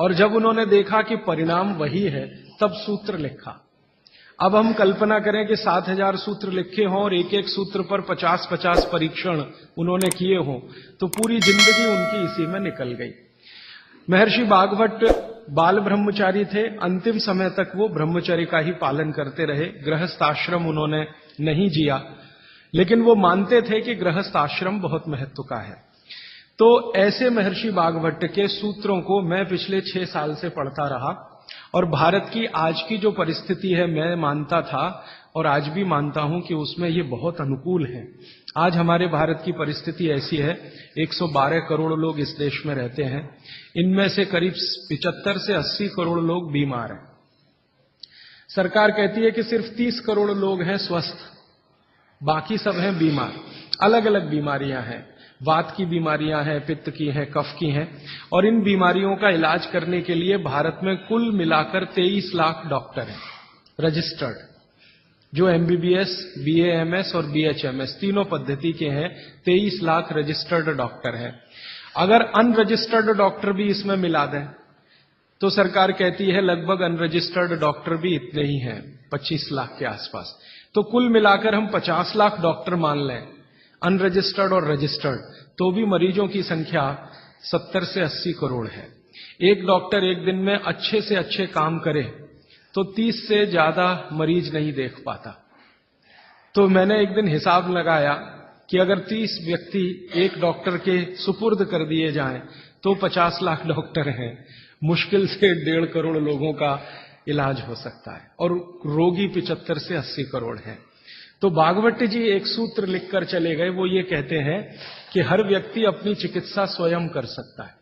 और जब उन्होंने देखा कि परिणाम वही है, तब सूत्र लिखा। अब हम कल्पना करें कि 7,000 सूत्र लिखे हों और एक एक सूत्र पर 50-50 परीक्षण उन्होंने किए हों, तो पूरी जिंदगी उनकी इसी में निकल गई। महर्षि बागभट्ट बाल ब्रह्मचारी थे, अंतिम समय तक वो ब्रह्मचर्य का ही पालन करते रहे, गृहस्थ आश्रम उन्होंने नहीं जिया, लेकिन वो मानते थे कि गृहस्थ आश्रम बहुत महत्व का है। तो ऐसे महर्षि बागभट्ट के सूत्रों को मैं पिछले 6 साल से पढ़ता रहा, और भारत की आज की जो परिस्थिति है, मैं मानता था और आज भी मानता हूं कि उसमें ये बहुत अनुकूल है। आज हमारे भारत की परिस्थिति ऐसी है, 112 करोड़ लोग इस देश में रहते हैं, इनमें से करीब 75 से 80 करोड़ लोग बीमार हैं। सरकार कहती है कि सिर्फ 30 करोड़ लोग हैं स्वस्थ, बाकी सब हैं बीमार। अलग अलग बीमारियां हैं, वात की बीमारियां हैं, पित्त की हैं, कफ की हैं, और इन बीमारियों का इलाज करने के लिए भारत में कुल मिलाकर 23 लाख डॉक्टर हैं रजिस्टर्ड, जो एमबीबीएस, बीएएमएस और बीएचएमएस तीनों पद्धति के हैं। 23 लाख रजिस्टर्ड डॉक्टर हैं। अगर अनरजिस्टर्ड डॉक्टर भी इसमें मिला दें तो सरकार कहती है लगभग अनरजिस्टर्ड डॉक्टर भी इतने ही हैं, 25 लाख के आसपास। तो कुल मिलाकर हम 50 लाख डॉक्टर मान लें, अनरजिस्टर्ड और रजिस्टर्ड, तो भी मरीजों की संख्या 70 से 80 करोड़ है। एक डॉक्टर एक दिन में अच्छे से अच्छे काम करे तो 30 से ज्यादा मरीज नहीं देख पाता। तो मैंने एक दिन हिसाब लगाया कि अगर 30 व्यक्ति एक डॉक्टर के सुपुर्द कर दिए जाएं तो 50 लाख डॉक्टर हैं, मुश्किल से 1.5 करोड़ लोगों का इलाज हो सकता है, और रोगी 75 से 80 करोड़ हैं। तो बागभट्ट जी एक सूत्र लिखकर चले गए, वो ये कहते हैं कि हर व्यक्ति अपनी चिकित्सा स्वयं कर सकता है,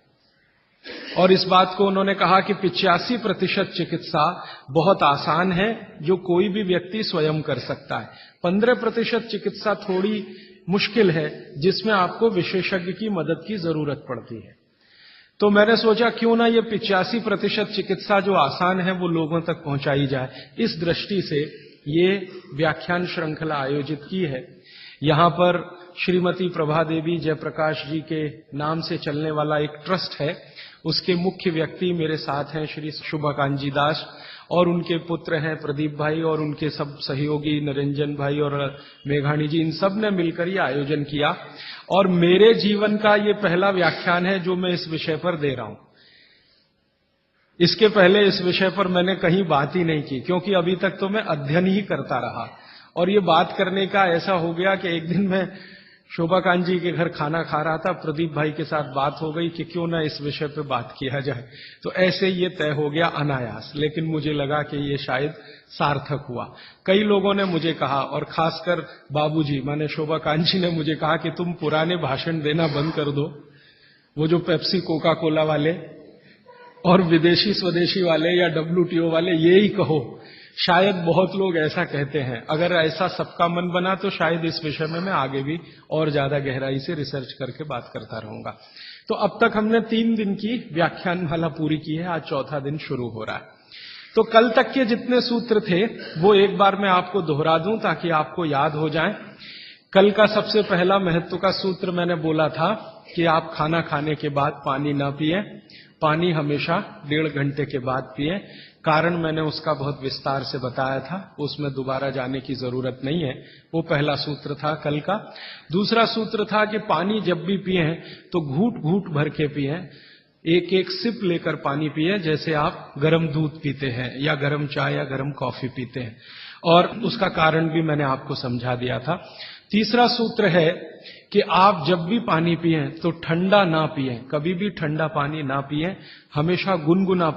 और इस बात को उन्होंने कहा कि 85% चिकित्सा बहुत आसान है, जो कोई भी व्यक्ति स्वयं कर सकता है। 15% चिकित्सा थोड़ी मुश्किल है, जिसमें आपको विशेषज्ञ की मदद की जरूरत पड़ती है। तो मैंने सोचा क्यों ना ये 85% चिकित्सा जो आसान है वो लोगों तक पहुंचाई जाए। इस दृष्टि से ये व्याख्यान श्रृंखला आयोजित की है। यहां पर श्रीमती प्रभा देवी जयप्रकाश जी के नाम से चलने वाला एक ट्रस्ट है, उसके मुख्य व्यक्ति मेरे साथ हैं श्री शुभकांत जी दास, और उनके पुत्र हैं प्रदीप भाई, और उनके सब सहयोगी निरंजन भाई और मेघाणी जी, इन सब ने मिलकर ये आयोजन किया। और मेरे जीवन का ये पहला व्याख्यान है जो मैं इस विषय पर दे रहा हूं। इसके पहले इस विषय पर मैंने कहीं बात ही नहीं की, क्योंकि अभी तक तो मैं अध्ययन ही करता रहा, और ये बात करने का ऐसा हो गया कि एक दिन मैं शोभाकांत जी के घर खाना खा रहा था, प्रदीप भाई के साथ बात हो गई कि क्यों ना इस विषय पे बात किया जाए, तो ऐसे ये तय हो गया अनायास। लेकिन मुझे लगा कि ये शायद सार्थक हुआ। कई लोगों ने मुझे कहा, और खासकर बाबूजी माने शोभाकांत जी ने मुझे कहा कि तुम पुराने भाषण देना बंद कर दो, वो जो पेप्सी कोका कोला वाले और विदेशी स्वदेशी वाले या WTO वाले, ये ही कहो। शायद बहुत लोग ऐसा कहते हैं। अगर ऐसा सबका मन बना तो शायद इस विषय में मैं आगे भी और ज्यादा गहराई से रिसर्च करके बात करता रहूंगा। तो अब तक हमने 3 दिन की व्याख्यानमाला पूरी की है, आज चौथा दिन शुरू हो रहा है। तो कल तक के जितने सूत्र थे वो एक बार मैं आपको दोहरा दूं ताकि आपको याद हो जाए। कल का सबसे पहला महत्व का सूत्र मैंने बोला था कि आप खाना खाने के बाद पानी ना पिए, पानी हमेशा 1.5 घंटे के बाद पिए। कारण मैंने उसका बहुत विस्तार से बताया था, उसमें दोबारा जाने की जरूरत नहीं है। वो पहला सूत्र था कल का। दूसरा सूत्र था कि पानी जब भी पिए तो घूट घूट भर के पिए, एक एक सिप लेकर पानी पिए, जैसे आप गर्म दूध पीते हैं या गर्म चाय या गर्म कॉफी पीते हैं, और उसका कारण भी मैंने आपको समझा दिया था। तीसरा सूत्र है कि आप जब भी पानी पिए तो ठंडा ना पिए, कभी भी ठंडा पानी ना पिए, हमेशा गुनगुना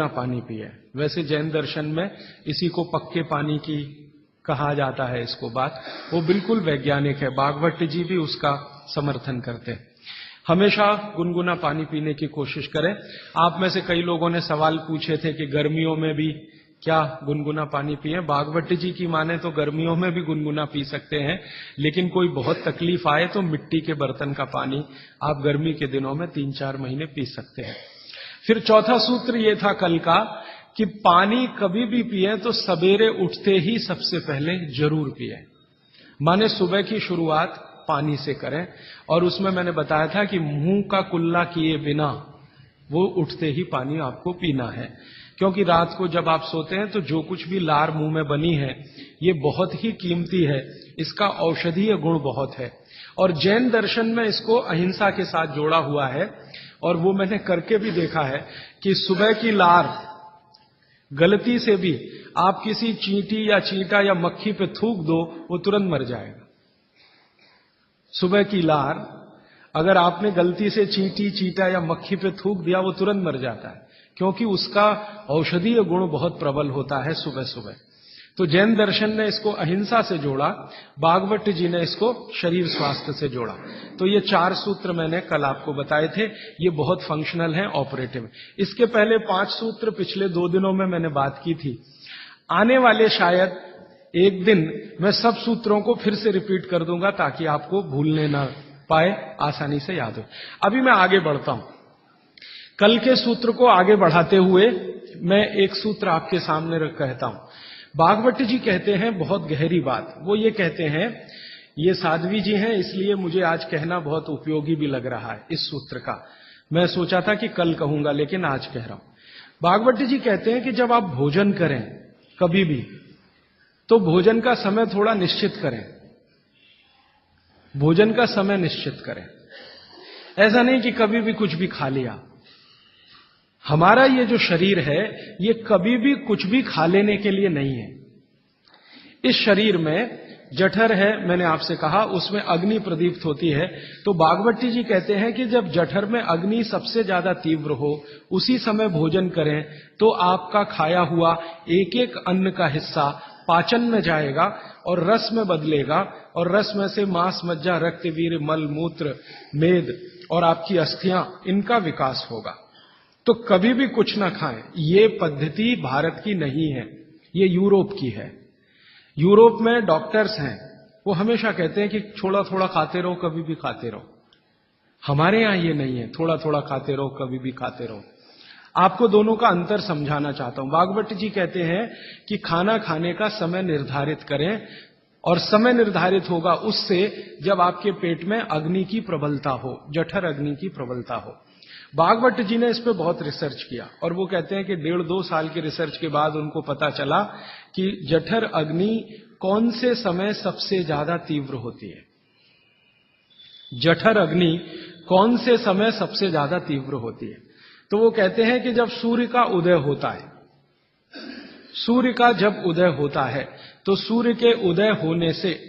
पानी पिए। वैसे जैन दर्शन में इसी को पक्के पानी की कहा जाता है, इसको बात वो बिल्कुल वैज्ञानिक है। बागभट्ट जी भी उसका समर्थन करते हैं। हमेशा गुनगुना पानी पीने की कोशिश करें। आप में से कई लोगों ने सवाल पूछे थे कि गर्मियों में भी क्या गुनगुना पानी पिए। बागभट्ट जी की माने तो गर्मियों में भी गुनगुना पी सकते हैं, लेकिन कोई बहुत तकलीफ आए तो मिट्टी के बर्तन का पानी आप गर्मी के दिनों में 3-4 महीने पी सकते हैं। फिर चौथा सूत्र ये था कल का कि पानी कभी भी पिए तो सवेरे उठते ही सबसे पहले जरूर पिए, माने सुबह की शुरुआत पानी से करें। और उसमें मैंने बताया था कि मुंह का कुल्ला किए बिना वो उठते ही पानी आपको पीना है। क्योंकि रात को जब आप सोते हैं तो जो कुछ भी लार मुंह में बनी है ये बहुत ही कीमती है, इसका औषधीय गुण बहुत है। और जैन दर्शन में इसको अहिंसा के साथ जोड़ा हुआ है, और वो मैंने करके भी देखा है कि सुबह की लार गलती से भी आप किसी चींटी या चींटा या मक्खी पे थूक दो, वो तुरंत मर जाएगा। सुबह की लार अगर आपने गलती से चींटी, चींटा या मक्खी पे थूक दिया, वो तुरंत मर जाता है, क्योंकि उसका औषधीय गुण बहुत प्रबल होता है सुबह सुबह। तो जैन दर्शन ने इसको अहिंसा से जोड़ा, भागवत जी ने इसको शरीर स्वास्थ्य से जोड़ा। तो ये 4 सूत्र मैंने कल आपको बताए थे, ये बहुत फंक्शनल हैं, ऑपरेटिव। इसके पहले 5 सूत्र पिछले 2 दिनों में मैंने बात की थी। आने वाले शायद एक दिन मैं सब सूत्रों को फिर से रिपीट कर दूंगा ताकि आपको भूलने ना पाए, आसानी से याद हो। अभी मैं आगे बढ़ता हूं। कल के सूत्र को आगे बढ़ाते हुए मैं एक सूत्र आपके सामने कहता हूं। भागवत जी कहते हैं बहुत गहरी बात। वो ये कहते हैं, ये साध्वी जी हैं इसलिए मुझे आज कहना बहुत उपयोगी भी लग रहा है इस सूत्र का। मैं सोचा था कि कल कहूंगा, लेकिन आज कह रहा हूं। भागवत जी कहते हैं कि जब आप भोजन करें कभी भी, तो भोजन का समय थोड़ा निश्चित करें। भोजन का समय निश्चित करें। ऐसा नहीं कि कभी भी कुछ भी खा लिया। हमारा ये जो शरीर है ये कभी भी कुछ भी खा लेने के लिए नहीं है। इस शरीर में जठर है, मैंने आपसे कहा, उसमें अग्नि प्रदीप्त होती है। तो भागवती जी कहते हैं कि जब जठर में अग्नि सबसे ज्यादा तीव्र हो, उसी समय भोजन करें, तो आपका खाया हुआ एक एक अन्न का हिस्सा पाचन में जाएगा और रस में बदलेगा, और रस में से मांस, मज्जा, रक्त, वीर, मल, मूत्र, मेद और आपकी अस्थियां, इनका विकास होगा। तो कभी भी कुछ ना खाएं। ये पद्धति भारत की नहीं है, ये यूरोप की है। यूरोप में डॉक्टर्स हैं, वो हमेशा कहते हैं कि थोड़ा थोड़ा खाते रहो, कभी भी खाते रहो। हमारे यहां ये नहीं है, थोड़ा थोड़ा खाते रहो, कभी भी खाते रहो। आपको दोनों का अंतर समझाना चाहता हूं। भागवत जी कहते हैं कि खाना खाने का समय निर्धारित करें, और समय निर्धारित होगा उससे जब आपके पेट में अग्नि की प्रबलता हो, जठर अग्नि की प्रबलता हो। भागवत जी ने इस पे बहुत रिसर्च किया, और वो कहते हैं कि 1.5-2 साल की रिसर्च के बाद उनको पता चला कि जठर अग्नि कौन से समय सबसे ज्यादा तीव्र होती है। जठर अग्नि कौन से समय सबसे ज्यादा तीव्र होती है? तो वो कहते हैं कि जब सूर्य का उदय होता है। सूर्य का जब उदय होता है तो सूर्य के उदय होने से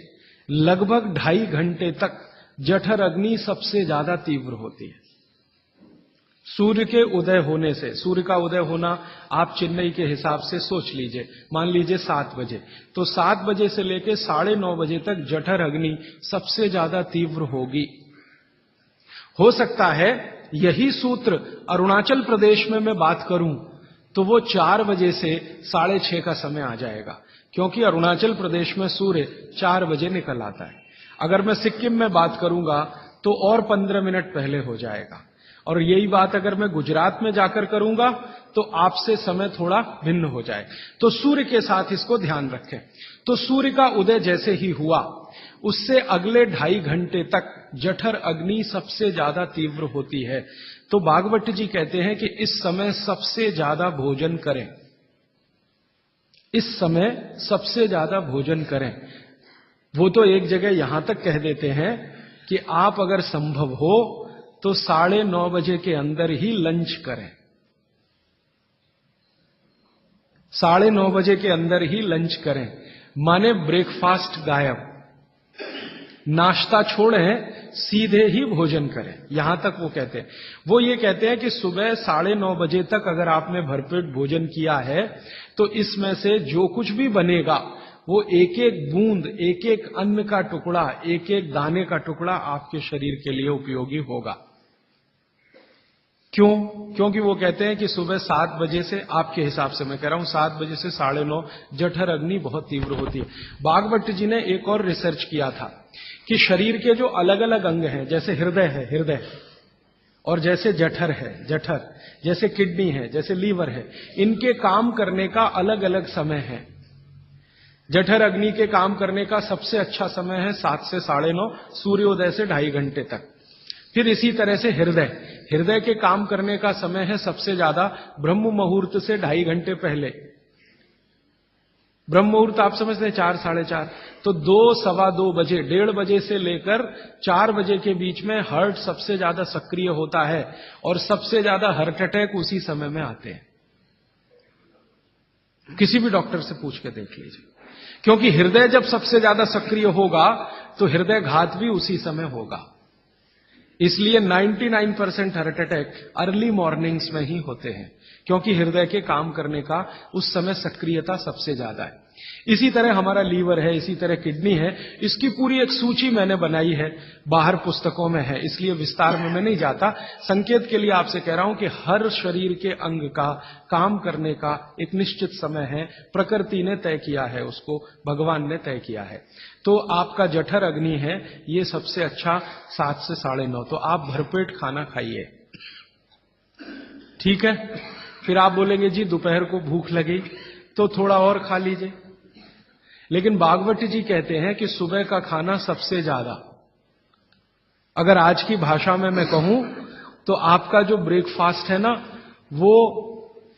लगभग 2.5 घंटे तक जठर अग्नि सबसे ज्यादा तीव्र होती है। सूर्य के उदय होने से, सूर्य का उदय होना आप चेन्नई के हिसाब से सोच लीजिए, मान लीजिए 7 बजे, तो 7 बजे से लेकर 9:30 बजे तक जठर अग्नि सबसे ज्यादा तीव्र होगी। हो सकता है यही सूत्र अरुणाचल प्रदेश में मैं बात करूं तो वो 4 बजे से 6:30 का समय आ जाएगा, क्योंकि अरुणाचल प्रदेश में सूर्य 4 बजे निकल आता है। अगर मैं सिक्किम में बात करूंगा तो और 15 मिनट पहले हो जाएगा, और यही बात अगर मैं गुजरात में जाकर करूंगा तो आपसे समय थोड़ा भिन्न हो जाए। तो सूर्य के साथ इसको ध्यान रखें। तो सूर्य का उदय जैसे ही हुआ, उससे अगले 2.5 घंटे तक जठर अग्नि सबसे ज्यादा तीव्र होती है। तो भागवत जी कहते हैं कि इस समय सबसे ज्यादा भोजन करें, इस समय सबसे ज्यादा भोजन करें। वो तो एक जगह यहां तक कह देते हैं कि आप अगर संभव हो तो 9:30 बजे के अंदर ही लंच करें। 9:30 बजे के अंदर ही लंच करें, माने ब्रेकफास्ट गायब, नाश्ता छोड़ें, सीधे ही भोजन करें। यहां तक वो कहते हैं। वो ये कहते हैं कि सुबह 9:30 बजे तक अगर आपने भरपेट भोजन किया है तो इसमें से जो कुछ भी बनेगा वो एक एक बूंद, एक एक अन्न का टुकड़ा, एक एक दाने का टुकड़ा आपके शरीर के लिए उपयोगी होगा। क्यों? क्योंकि वो कहते हैं कि सुबह 7 बजे से, आपके हिसाब से मैं कह रहा हूं, 7 बजे से 9:30 जठर अग्नि बहुत तीव्र होती है। भागवत जी ने एक और रिसर्च किया था कि शरीर के जो अलग अलग अंग हैं, जैसे हृदय है, हृदय, और जैसे जठर है, जठर, जैसे किडनी है, जैसे लीवर है, इनके काम करने का अलग अलग समय है। जठर अग्नि के काम करने का सबसे अच्छा समय है 7 से 9:30, सूर्योदय से 2.5 घंटे तक। फिर इसी तरह से हृदय, हृदय के काम करने का समय है सबसे ज्यादा ब्रह्म मुहूर्त से 2.5 घंटे पहले। ब्रह्म मुहूर्त आप समझते हैं 4, 4:30, तो 2, सवा 2 बजे, 1:30 बजे से लेकर 4 बजे के बीच में हार्ट सबसे ज्यादा सक्रिय होता है और सबसे ज्यादा हार्ट अटैक उसी समय में आते हैं। किसी भी डॉक्टर से पूछ के देख लीजिए, क्योंकि हृदय जब सबसे ज्यादा सक्रिय होगा तो हृदय घात भी उसी समय होगा। इसलिए 99% हार्ट अटैक अर्ली मॉर्निंग्स में ही होते हैं, क्योंकि हृदय के काम करने का उस समय सक्रियता सबसे ज्यादा है। इसी तरह हमारा लीवर है, इसी तरह किडनी है। इसकी पूरी एक सूची मैंने बनाई है, बाहर पुस्तकों में है, इसलिए विस्तार में मैं नहीं जाता। संकेत के लिए आपसे कह रहा हूं कि हर शरीर के अंग का काम करने का एक निश्चित समय है, प्रकृति ने तय किया है, उसको भगवान ने तय किया है। तो आपका जठर अग्नि है, ये सबसे अच्छा 7 से 9:30, तो आप भरपेट खाना खाइए, ठीक है। फिर आप बोलेंगे जी दोपहर को भूख लगी तो थोड़ा और खा लीजिए, लेकिन भागवत जी कहते हैं कि सुबह का खाना सबसे ज्यादा, अगर आज की भाषा में मैं कहूं तो आपका जो ब्रेकफास्ट है ना, वो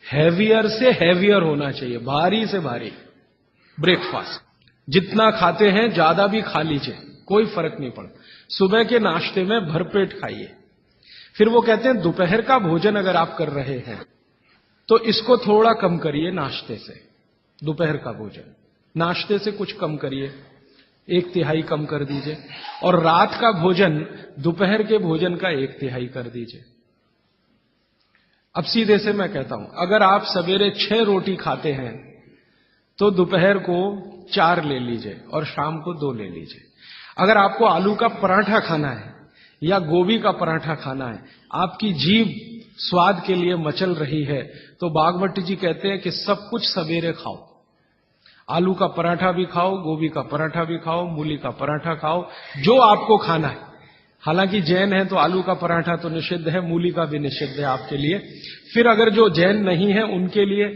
हैवियर से हैवियर होना चाहिए, भारी से भारी ब्रेकफास्ट। जितना खाते हैं ज्यादा भी खा लीजिए, कोई फर्क नहीं पड़ता। सुबह के नाश्ते में भरपेट खाइए। फिर वो कहते हैं दोपहर का भोजन अगर आप कर रहे हैं तो इसको थोड़ा कम करिए, नाश्ते से। दोपहर का भोजन नाश्ते से कुछ कम करिए, 1/3 कम कर दीजिए, और रात का भोजन दोपहर के भोजन का 1/3 कर दीजिए। अब सीधे से मैं कहता हूं, अगर आप सवेरे 6 रोटी खाते हैं तो दोपहर को 4 ले लीजिए और शाम को 2 ले लीजिए। अगर आपको आलू का पराठा खाना है या गोभी का पराठा खाना है, आपकी जीभ स्वाद के लिए मचल रही है, तो भागवत जी कहते हैं कि सब कुछ सवेरे खाओ। आलू का पराठा भी खाओ, गोभी का पराठा भी खाओ, मूली का पराठा खाओ, जो आपको खाना है। हालांकि जैन है तो आलू का पराठा तो निषिद्ध है, मूली का भी निषिद्ध है आपके लिए। फिर अगर जो जैन नहीं है उनके लिए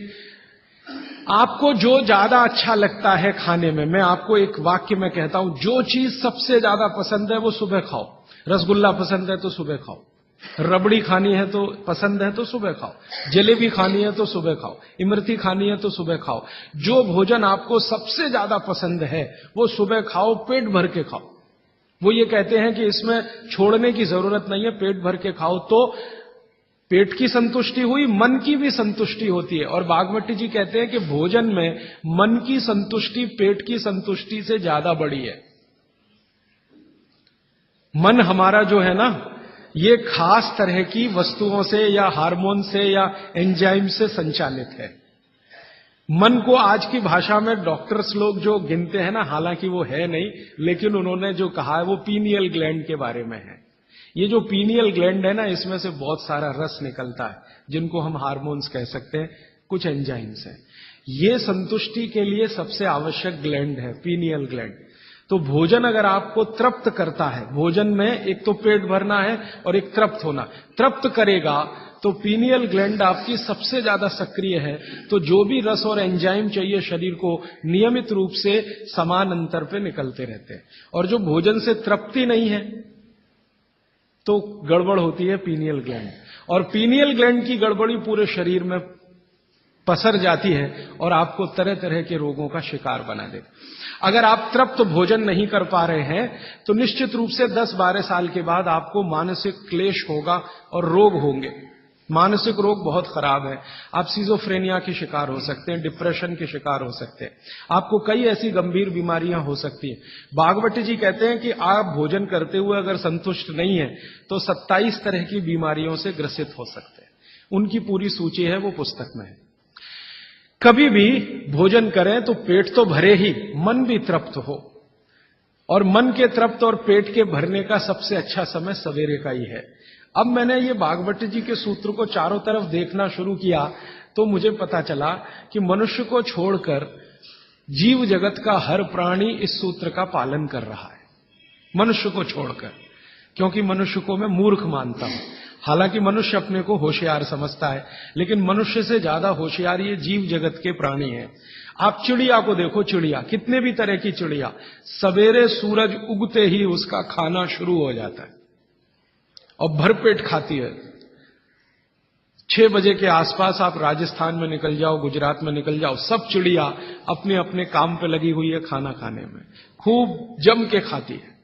आपको जो ज्यादा अच्छा लगता है खाने में, मैं आपको एक वाक्य में कहता हूं, जो चीज सबसे ज्यादा पसंद है वो सुबह खाओ। रसगुल्ला पसंद है तो सुबह खाओ, रबड़ी खानी है तो पसंद है तो सुबह खाओ, जलेबी खानी है तो सुबह खाओ, इमरती खानी है तो सुबह खाओ। जो भोजन आपको सबसे ज्यादा पसंद है वो सुबह खाओ, पेट भर के खाओ। वो ये कहते हैं कि इसमें छोड़ने की जरूरत नहीं है, पेट भर के खाओ तो पेट की संतुष्टि हुई, मन की भी संतुष्टि होती है। और भागवत जी कहते हैं कि भोजन में मन की संतुष्टि पेट की संतुष्टि से ज्यादा बड़ी है। मन हमारा जो है ना, ये खास तरह की वस्तुओं से या हार्मोन से या एंजाइम से संचालित है। मन को आज की भाषा में डॉक्टर्स लोग जो गिनते हैं ना, हालांकि वो है नहीं, लेकिन उन्होंने जो कहा है वो पीनियल ग्लैंड के बारे में है। ये जो पीनियल ग्लैंड है ना, इसमें से बहुत सारा रस निकलता है, जिनको हम हार्मोन्स कह सकते हैं, कुछ एंजाइम्स हैं। ये संतुष्टि के लिए सबसे आवश्यक ग्लैंड है पीनियल ग्लैंड। तो भोजन अगर आपको तृप्त करता है, भोजन में एक तो पेट भरना है और एक तृप्त होना, तृप्त करेगा तो पीनियल ग्लैंड आपकी सबसे ज्यादा सक्रिय है, तो जो भी रस और एंजाइम चाहिए शरीर को नियमित रूप से समान अंतर पे निकलते रहते हैं। और जो भोजन से तृप्ति नहीं है तो गड़बड़ होती है पीनियल ग्लैंड, और पीनियल ग्लैंड की गड़बड़ी पूरे शरीर में पसर जाती है और आपको तरह तरह के रोगों का शिकार बना देती। अगर आप तृप्त भोजन नहीं कर पा रहे हैं तो निश्चित रूप से 10-12 साल के बाद आपको मानसिक क्लेश होगा और रोग होंगे। मानसिक रोग बहुत खराब है, आप सिजोफ्रेनिया के शिकार हो सकते हैं, डिप्रेशन के शिकार हो सकते हैं, आपको कई ऐसी गंभीर बीमारियां हो सकती हैं। भागवत जी कहते हैं कि आप भोजन करते हुए अगर संतुष्ट नहीं है तो 27 तरह की बीमारियों से ग्रसित हो सकते हैं। उनकी पूरी सूची है, वो पुस्तक में है। कभी भी भोजन करें तो पेट तो भरे ही, मन भी तृप्त हो, और मन के तृप्त और पेट के भरने का सबसे अच्छा समय सवेरे का ही है। अब मैंने ये भागवत जी के सूत्र को चारों तरफ देखना शुरू किया तो मुझे पता चला कि मनुष्य को छोड़कर जीव जगत का हर प्राणी इस सूत्र का पालन कर रहा है, मनुष्य को छोड़कर, क्योंकि मनुष्य को मैं मूर्ख मानता हूं। हालांकि मनुष्य अपने को होशियार समझता है, लेकिन मनुष्य से ज्यादा होशियार ये जीव जगत के प्राणी हैं। आप चिड़िया को देखो, चिड़िया, कितने भी तरह की चिड़िया, सवेरे सूरज उगते ही उसका खाना शुरू हो जाता है और भरपेट खाती है। 6 बजे के आसपास आप राजस्थान में निकल जाओ, गुजरात में निकल जाओ, सब चिड़िया अपने अपने काम पे लगी हुई है, खाना खाने में खूब जम के खाती है,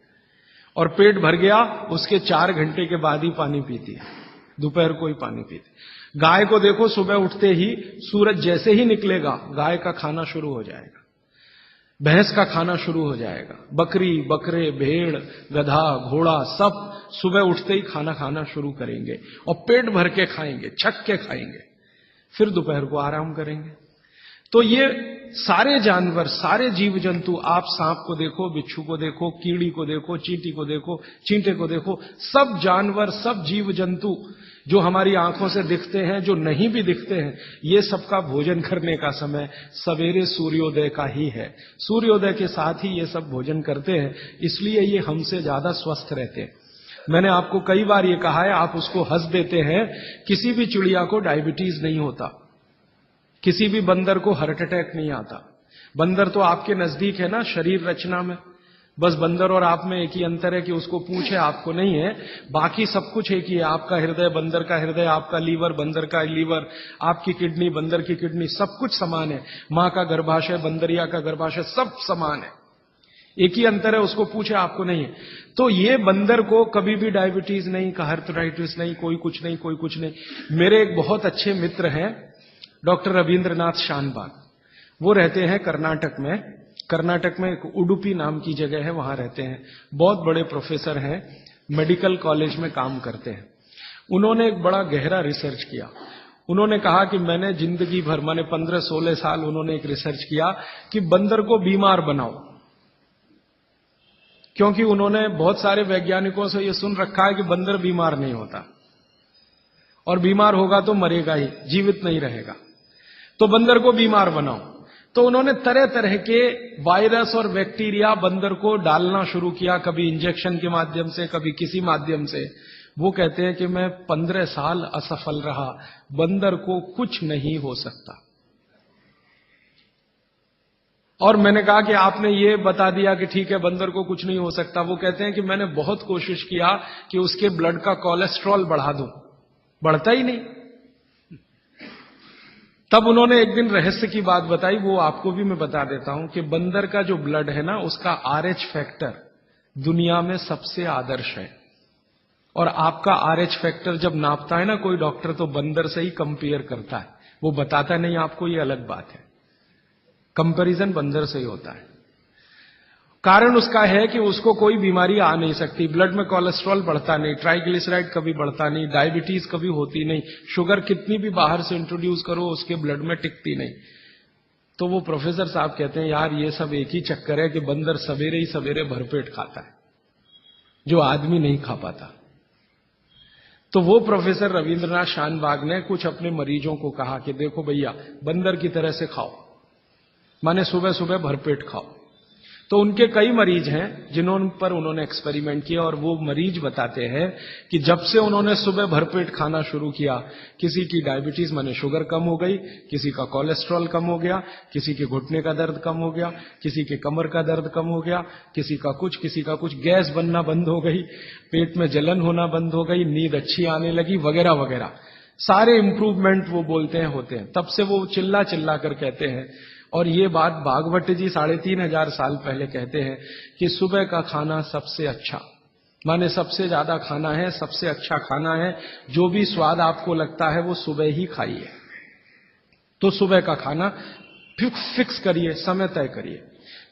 और पेट भर गया उसके 4 घंटे के बाद ही पानी पीती है, दोपहर को ही पानी पीती है। गाय को देखो, सुबह उठते ही सूरज जैसे ही निकलेगा गाय का खाना शुरू हो जाएगा, भैंस का खाना शुरू हो जाएगा, बकरी, बकरे, भेड़, गधा, घोड़ा सब सुबह उठते ही खाना खाना शुरू करेंगे और पेट भर के खाएंगे, छक के खाएंगे, फिर दोपहर को आराम करेंगे। तो ये सारे जानवर, सारे जीव जंतु, आप सांप को देखो, बिच्छू को देखो, कीड़ी को देखो, चींटी को देखो, चींटे को देखो, सब जानवर, सब जीव जंतु जो हमारी आंखों से दिखते हैं, जो नहीं भी दिखते हैं, ये सबका भोजन करने का समय सवेरे सूर्योदय का ही है। सूर्योदय के साथ ही ये सब भोजन करते हैं, इसलिए ये हमसे ज्यादा स्वस्थ रहते हैं। मैंने आपको कई बार ये कहा है, आप उसको हंस देते हैं, किसी भी चिड़िया को डायबिटीज नहीं होता, किसी भी बंदर को हार्ट अटैक नहीं आता। बंदर तो आपके नजदीक है ना शरीर रचना में, बस बंदर और आप में एक ही अंतर है कि उसको पूंछ है, आपको नहीं है, बाकी सब कुछ एक ही है। आपका हृदय बंदर का हृदय, आपका लीवर बंदर का लीवर, आपकी किडनी बंदर की किडनी, सब कुछ समान है। मां का गर्भाशय, बंदरिया का गर्भाशय, सब समान है, एक ही अंतर है, उसको पूछे आपको नहीं है। तो ये बंदर को कभी भी डायबिटीज नहीं, हार्टिटाइटिस नहीं, कोई कुछ नहीं, कोई कुछ नहीं। मेरे एक बहुत अच्छे मित्र हैं डॉक्टर रविंद्रनाथ शानबाग, वो रहते हैं कर्नाटक में। कर्नाटक में एक उडुपी नाम की जगह है, वहां रहते हैं, बहुत बड़े प्रोफेसर हैं, मेडिकल कॉलेज में काम करते हैं। उन्होंने एक बड़ा गहरा रिसर्च किया। उन्होंने कहा कि मैंने जिंदगी भर, माने 15-16 साल उन्होंने एक रिसर्च किया कि बंदर को बीमार बनाओ, क्योंकि उन्होंने बहुत सारे वैज्ञानिकों से यह सुन रखा है कि बंदर बीमार नहीं होता, और बीमार होगा तो मरेगा ही, जीवित नहीं रहेगा, तो बंदर को बीमार बनाओ। तो उन्होंने तरह तरह के वायरस और बैक्टीरिया बंदर को डालना शुरू किया, कभी इंजेक्शन के माध्यम से, कभी किसी माध्यम से। वो कहते हैं कि मैं 15 साल असफल रहा, बंदर को कुछ नहीं हो सकता। और मैंने कहा कि आपने ये बता दिया कि ठीक है बंदर को कुछ नहीं हो सकता। वो कहते हैं कि मैंने बहुत कोशिश किया कि उसके ब्लड का कोलेस्ट्रॉल बढ़ा दूं, बढ़ता ही नहीं। तब उन्होंने एक दिन रहस्य की बात बताई, वो आपको भी मैं बता देता हूं कि बंदर का जो ब्लड है ना, उसका RH फैक्टर दुनिया में सबसे आदर्श है। और आपका RH फैक्टर जब नापता है ना कोई डॉक्टर, तो बंदर से ही कंपेयर करता है, वो बताता नहीं आपको, ये अलग बात है, कंपैरिजन बंदर से ही होता है। कारण उसका है कि उसको कोई बीमारी आ नहीं सकती, ब्लड में कोलेस्ट्रॉल बढ़ता नहीं, ट्राइग्लिसराइड कभी बढ़ता नहीं, डायबिटीज कभी होती नहीं, शुगर कितनी भी बाहर से इंट्रोड्यूस करो उसके ब्लड में टिकती नहीं। तो वो प्रोफेसर साहब कहते हैं यार ये सब एक ही चक्कर है कि बंदर सवेरे ही सवेरे भरपेट खाता है, जो आदमी नहीं खा पाता। तो वो प्रोफेसर रविंद्रनाथ शानबाग ने कुछ अपने मरीजों को कहा कि देखो भैया बंदर की तरह से खाओ, माने सुबह सुबह भरपेट खाओ। तो उनके कई मरीज हैं जिन्होंने पर उन्होंने एक्सपेरिमेंट किया, और वो मरीज बताते हैं कि जब से उन्होंने सुबह भरपेट खाना शुरू किया, किसी की डायबिटीज माने शुगर कम हो गई, किसी का कोलेस्ट्रॉल कम हो गया, किसी के घुटने का दर्द कम हो गया, किसी के कमर का दर्द कम हो गया, किसी का कुछ, गैस बनना बंद हो गई, पेट में जलन होना बंद हो गई, नींद अच्छी आने लगी, वगैरह वगैरह सारे इंप्रूवमेंट वो बोलते हैं होते हैं। तब से वो चिल्ला चिल्ला कर कहते हैं, और ये बात भागवत जी 3500 साल पहले कहते हैं कि सुबह का खाना सबसे अच्छा, माने सबसे ज्यादा खाना है, सबसे अच्छा खाना है, जो भी स्वाद आपको लगता है वो सुबह ही खाइए। तो सुबह का खाना फिक्स करिए, समय तय करिए।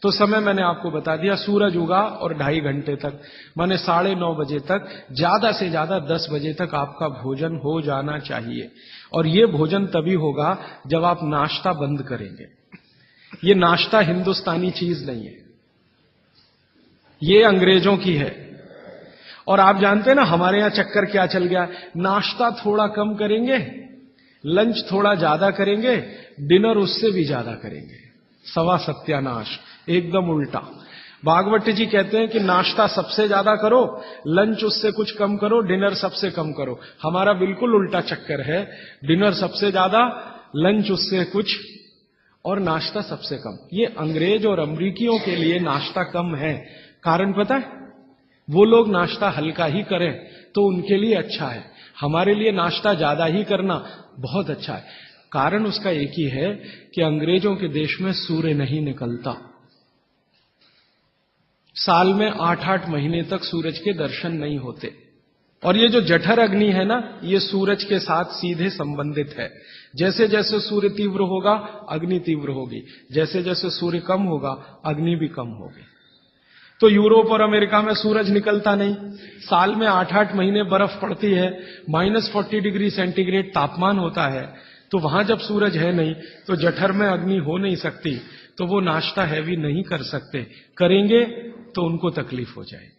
तो समय मैंने आपको बता दिया, सूरज उगा और 2.5 घंटे तक, माने 9:30 बजे तक, ज्यादा से ज्यादा 10 बजे तक आपका भोजन हो जाना चाहिए। और ये भोजन तभी होगा जब आप नाश्ता बंद करेंगे। ये नाश्ता हिंदुस्तानी चीज नहीं है, ये अंग्रेजों की है। और आप जानते हैं ना हमारे यहां चक्कर क्या चल गया, नाश्ता थोड़ा कम करेंगे, लंच थोड़ा ज्यादा करेंगे, डिनर उससे भी ज्यादा करेंगे। सवा सत्यानाश, एकदम उल्टा। भागवत जी कहते हैं कि नाश्ता सबसे ज्यादा करो, लंच उससे कुछ कम करो, डिनर सबसे कम करो। हमारा बिल्कुल उल्टा चक्कर है, डिनर सबसे ज्यादा, लंच उससे कुछ, और नाश्ता सबसे कम। ये अंग्रेज और अमरीकियों के लिए नाश्ता कम है। कारण पता है, वो लोग नाश्ता हल्का ही करें तो उनके लिए अच्छा है। हमारे लिए नाश्ता ज्यादा ही करना बहुत अच्छा है। कारण उसका एक ही है कि अंग्रेजों के देश में सूर्य नहीं निकलता। साल में 8-8 महीने तक सूरज के दर्शन नहीं होते। और ये जो जठर अग्नि है ना, ये सूरज के साथ सीधे संबंधित है। जैसे जैसे सूर्य तीव्र होगा, अग्नि तीव्र होगी। जैसे जैसे सूर्य कम होगा, अग्नि भी कम होगी। तो यूरोप और अमेरिका में सूरज निकलता नहीं। साल में 8-8 महीने बर्फ पड़ती है, -40 डिग्री सेंटीग्रेड तापमान होता है। तो वहां जब सूरज है नहीं, तो जठर में अग्नि हो नहीं सकती, तो वो नाश्ता हैवी नहीं कर सकते। करेंगे तो उनको तकलीफ हो जाएगी।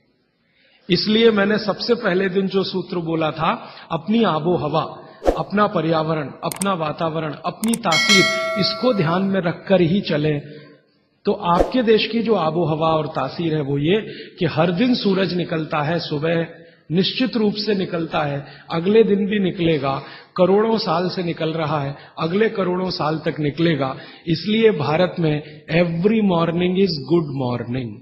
इसलिए मैंने सबसे पहले दिन जो सूत्र बोला था, अपनी आबो हवा, अपना पर्यावरण, अपना वातावरण, अपनी तासीर, इसको ध्यान में रखकर ही चलें। तो आपके देश की जो आबो हवा और तासीर है वो ये कि हर दिन सूरज निकलता है, सुबह निश्चित रूप से निकलता है, अगले दिन भी निकलेगा, करोड़ों साल से निकल रहा है, अगले करोड़ों साल तक निकलेगा। इसलिए भारत में every morning is good morning,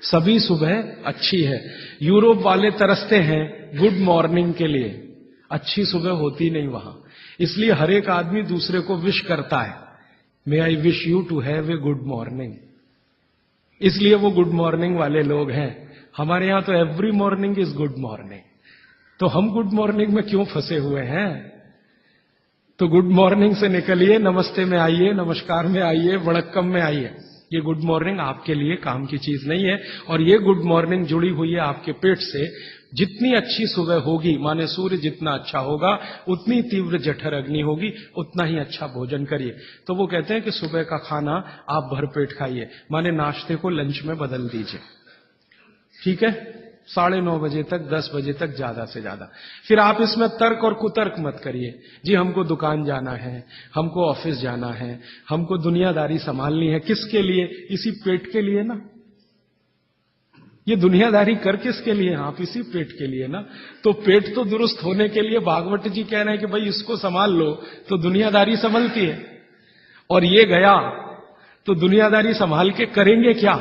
सभी सुबह अच्छी है। यूरोप वाले तरसते हैं गुड मॉर्निंग के लिए, अच्छी सुबह होती नहीं वहां। इसलिए हर एक आदमी दूसरे को विश करता है, may I wish you to have a good morning. इसलिए वो गुड मॉर्निंग वाले लोग हैं। हमारे यहां तो every morning is good morning. तो हम गुड मॉर्निंग में क्यों फंसे हुए हैं? तो गुड मॉर्निंग से निकलिए, नमस्ते में आइए, नमस्कार में आइए, वणक्कम में आइए। ये गुड मॉर्निंग आपके लिए काम की चीज नहीं है। और ये गुड मॉर्निंग जुड़ी हुई है आपके पेट से। जितनी अच्छी सुबह होगी, माने सूर्य जितना अच्छा होगा, उतनी तीव्र जठर अग्नि होगी, उतना ही अच्छा भोजन करिए। तो वो कहते हैं कि सुबह का खाना आप भरपेट खाइए, माने नाश्ते को लंच में बदल दीजिए। ठीक है, 9:30 बजे तक, 10 बजे तक ज्यादा से ज्यादा। फिर आप इसमें तर्क और कुतर्क मत करिए। जी हमको दुकान जाना है, हमको ऑफिस जाना है, हमको दुनियादारी संभालनी है। किसके लिए? इसी पेट के लिए ना। ये दुनियादारी कर किसके लिए? आप इसी पेट के लिए ना। तो पेट तो दुरुस्त होने के लिए भागवत जी कह रहे हैं कि भाई इसको संभाल लो, तो दुनियादारी संभलती है। और ये गया तो दुनियादारी संभाल के करेंगे क्या?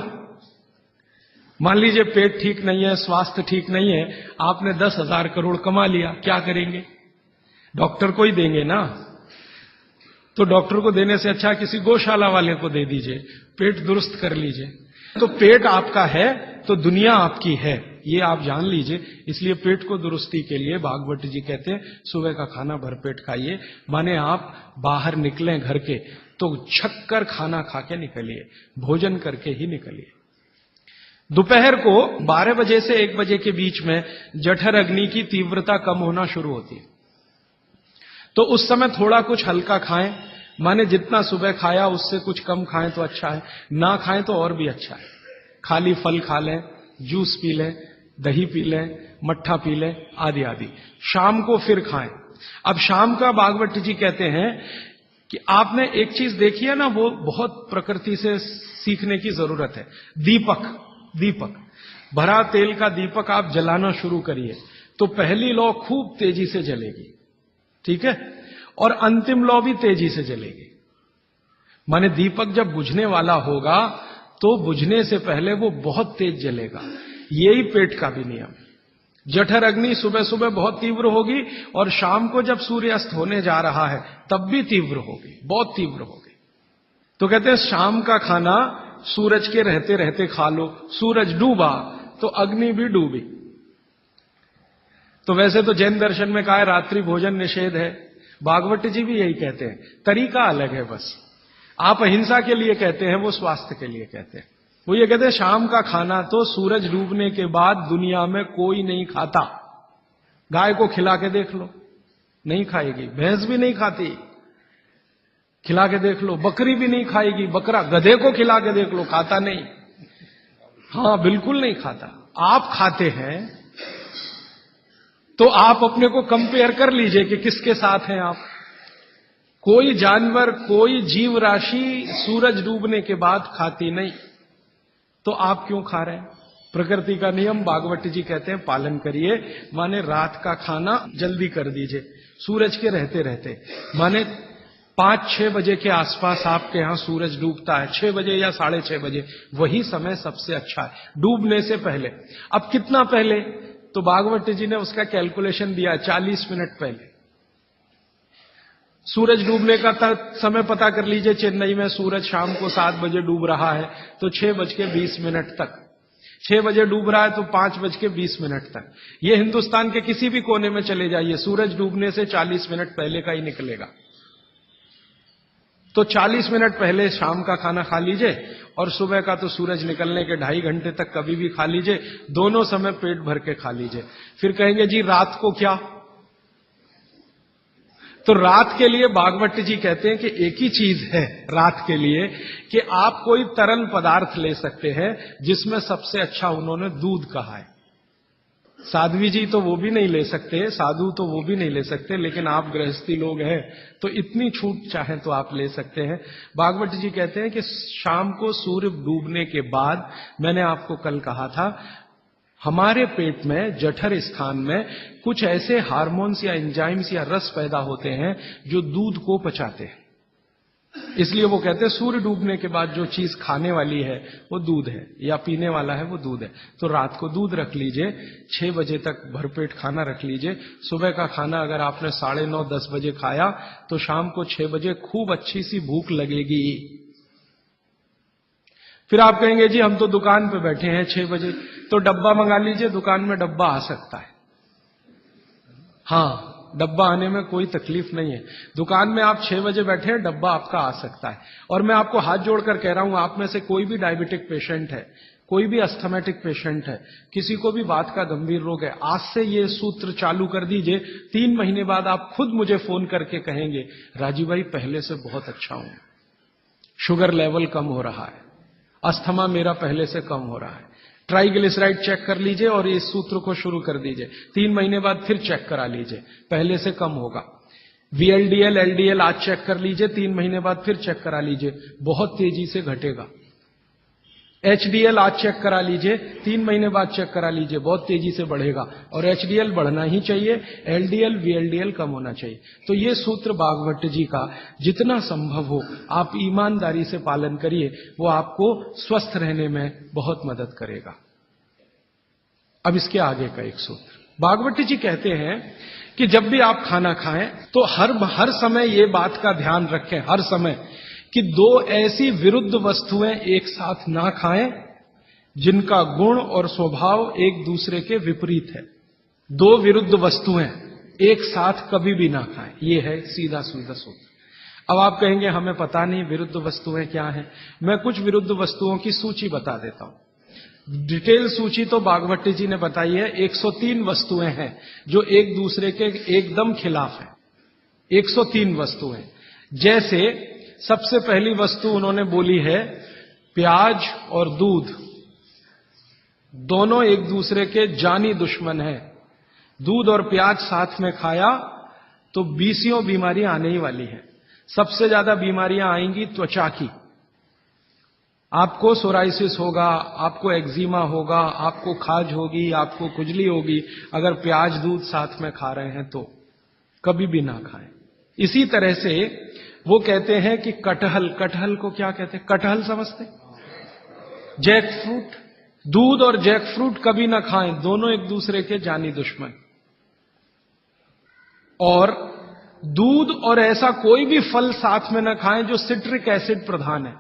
मान लीजिए पेट ठीक नहीं है, स्वास्थ्य ठीक नहीं है, आपने 10,000 करोड़ कमा लिया, क्या करेंगे? डॉक्टर को ही देंगे ना। तो डॉक्टर को देने से अच्छा किसी गौशाला वाले को दे दीजिए, पेट दुरुस्त कर लीजिए। तो पेट आपका है तो दुनिया आपकी है, ये आप जान लीजिए। इसलिए पेट को दुरुस्ती के लिए भागवत जी कहते हैं सुबह का खाना भरपेट खाइए। माने आप बाहर निकलें घर के तो छक्कर खाना खा के निकलिए, भोजन करके ही निकलिए। दोपहर को 12 बजे से 1 बजे के बीच में जठर अग्नि की तीव्रता कम होना शुरू होती है। तो उस समय थोड़ा कुछ हल्का खाएं, माने जितना सुबह खाया उससे कुछ कम खाएं तो अच्छा है, ना खाएं तो और भी अच्छा है। खाली फल खा लें, जूस पी लें, दही पी लें, मट्ठा पी लें, आदि आदि। शाम को फिर खाएं। अब शाम का भागवत जी कहते हैं कि आपने एक चीज देखी है ना, वो बहुत प्रकृति से सीखने की जरूरत है। दीपक भरा तेल का दीपक आप जलाना शुरू करिए तो पहली लौ खूब तेजी से जलेगी, ठीक है, और अंतिम लौ भी तेजी से जलेगी। माने दीपक जब बुझने वाला होगा तो बुझने से पहले वो बहुत तेज जलेगा। यही पेट का भी नियम। जठर अग्नि सुबह सुबह बहुत तीव्र होगी और शाम को जब सूर्यास्त होने जा रहा है तब भी तीव्र होगी, बहुत तीव्र होगी। तो कहते हैं शाम का खाना सूरज के रहते रहते खा लो। सूरज डूबा तो अग्नि भी डूबी। तो वैसे तो जैन दर्शन में कहा है रात्रि भोजन निषेध है, भागवत जी भी यही कहते हैं, तरीका अलग है बस। आप अहिंसा के लिए कहते हैं, वो स्वास्थ्य के लिए कहते हैं। वो ये कहते हैं शाम का खाना तो सूरज डूबने के बाद दुनिया में कोई नहीं खाता। गाय को खिला के देख लो, नहीं खाएगी। भैंस भी नहीं खाती, खिला के देख लो। बकरी भी नहीं खाएगी, बकरा गधे को खिला के देख लो, खाता नहीं। हाँ, बिल्कुल नहीं खाता। आप खाते हैं तो आप अपने को कंपेयर कर लीजिए कि किसके साथ हैं आप। कोई जानवर, कोई जीव राशि सूरज डूबने के बाद खाती नहीं, तो आप क्यों खा रहे हैं? प्रकृति का नियम भागवत जी कहते हैं पालन करिए। माने रात का खाना जल्दी कर दीजिए, सूरज के रहते रहते। माने 5-6 बजे के आसपास आपके यहां सूरज डूबता है, 6 बजे या 6:30 बजे, वही समय सबसे अच्छा है, डूबने से पहले। अब कितना पहले? तो भागवत जी ने उसका कैलकुलेशन दिया 40 मिनट पहले। सूरज डूबने का समय पता कर लीजिए। चेन्नई में सूरज शाम को 7 बजे डूब रहा है तो 6:20 तक, 6 बजे डूब रहा है तो 5:20 तक। ये हिंदुस्तान के किसी भी कोने में चले जाइए, सूरज डूबने से 40 मिनट पहले का ही निकलेगा। तो 40 मिनट पहले शाम का खाना खा लीजिए और सुबह का तो सूरज निकलने के 2.5 घंटे तक कभी भी खा लीजिए। दोनों समय पेट भर के खा लीजिए। फिर कहेंगे जी रात को क्या? तो रात के लिए भागवत जी कहते हैं कि एक ही चीज है रात के लिए कि आप कोई तरल पदार्थ ले सकते हैं, जिसमें सबसे अच्छा उन्होंने दूध कहा है। साध्वी जी तो वो भी नहीं ले सकते, साधु तो वो भी नहीं ले सकते, लेकिन आप गृहस्थी लोग हैं तो इतनी छूट चाहे तो आप ले सकते हैं। भागवत जी कहते हैं कि शाम को सूर्य डूबने के बाद, मैंने आपको कल कहा था, हमारे पेट में जठर स्थान में कुछ ऐसे हार्मोन्स या एंजाइम्स या रस पैदा होते हैं जो दूध को पचाते हैं। इसलिए वो कहते हैं सूर्य डूबने के बाद जो चीज खाने वाली है वो दूध है, या पीने वाला है वो दूध है। तो रात को दूध रख लीजिए, 6 बजे तक भरपेट खाना रख लीजिए। सुबह का खाना अगर आपने 9:30 10 बजे खाया तो शाम को 6 बजे खूब अच्छी सी भूख लगेगी। फिर आप कहेंगे जी हम तो दुकान पे बैठे हैं 6 बजे, तो डब्बा मंगा लीजिए, दुकान में डब्बा आ सकता है। हाँ, डब्बा आने में कोई तकलीफ नहीं है। दुकान में आप 6 बजे बैठे हैं, डब्बा आपका आ सकता है। और मैं आपको हाथ जोड़कर कह रहा हूं, आप में से कोई भी डायबिटिक पेशेंट है, कोई भी अस्थमेटिक पेशेंट है, किसी को भी बात का गंभीर रोग है, आज से ये सूत्र चालू कर दीजिए। 3 महीने बाद आप खुद मुझे फोन करके कहेंगे राजीव भाई पहले से बहुत अच्छा हूं, शुगर लेवल कम हो रहा है, अस्थमा मेरा पहले से कम हो रहा है। ट्राइग्लिसराइड चेक कर लीजिए और इस सूत्र को शुरू कर दीजिए। 3 महीने बाद फिर चेक करा लीजिए, पहले से कम होगा। VLDL LDL आज चेक कर लीजिए, 3 महीने बाद फिर चेक करा लीजिए, बहुत तेजी से घटेगा। HDL आज चेक करा लीजिए, 3 महीने बाद चेक करा लीजिए, बहुत तेजी से बढ़ेगा। और HDL बढ़ना ही चाहिए, LDL VLDL कम होना चाहिए। तो ये सूत्र भागवत जी का जितना संभव हो आप ईमानदारी से पालन करिए, वो आपको स्वस्थ रहने में बहुत मदद करेगा। अब इसके आगे का एक सूत्र भागवत जी कहते हैं कि जब भी आप खाना खाएं तो हर समय ये बात का ध्यान रखें, हर समय, कि 2 ऐसी विरुद्ध वस्तुएं एक साथ ना खाएं जिनका गुण और स्वभाव एक दूसरे के विपरीत है। 2 विरुद्ध वस्तुएं एक साथ कभी भी ना खाएं, ये है सीधा सीधा सूत्र। अब आप कहेंगे हमें पता नहीं विरुद्ध वस्तुएं क्या हैं। मैं कुछ विरुद्ध वस्तुओं की सूची बता देता हूं। डिटेल सूची तो भागवत जी ने बताई है। 103 वस्तुएं हैं जो एक दूसरे के एकदम खिलाफ है। 103 वस्तुएं। जैसे सबसे पहली वस्तु उन्होंने बोली है प्याज और दूध, दोनों एक दूसरे के जानी दुश्मन हैं। दूध और प्याज साथ में खाया तो 20 बीमारियां आने ही वाली हैं। सबसे ज्यादा बीमारियां आएंगी त्वचा की। आपको सोराइसिस होगा, आपको एक्जिमा होगा, आपको खाज होगी, आपको खुजली होगी अगर प्याज दूध साथ में खा रहे हैं तो कभी भी ना खाएं। इसी तरह से वो कहते हैं कि कटहल को क्या कहते हैं? कटहल समझते? जैक फ्रूट, दूध और जैक फ्रूट कभी ना खाएं, दोनों एक दूसरे के जानी दुश्मन। और दूध और ऐसा कोई भी फल साथ में ना खाएं जो सिट्रिक एसिड प्रधान है।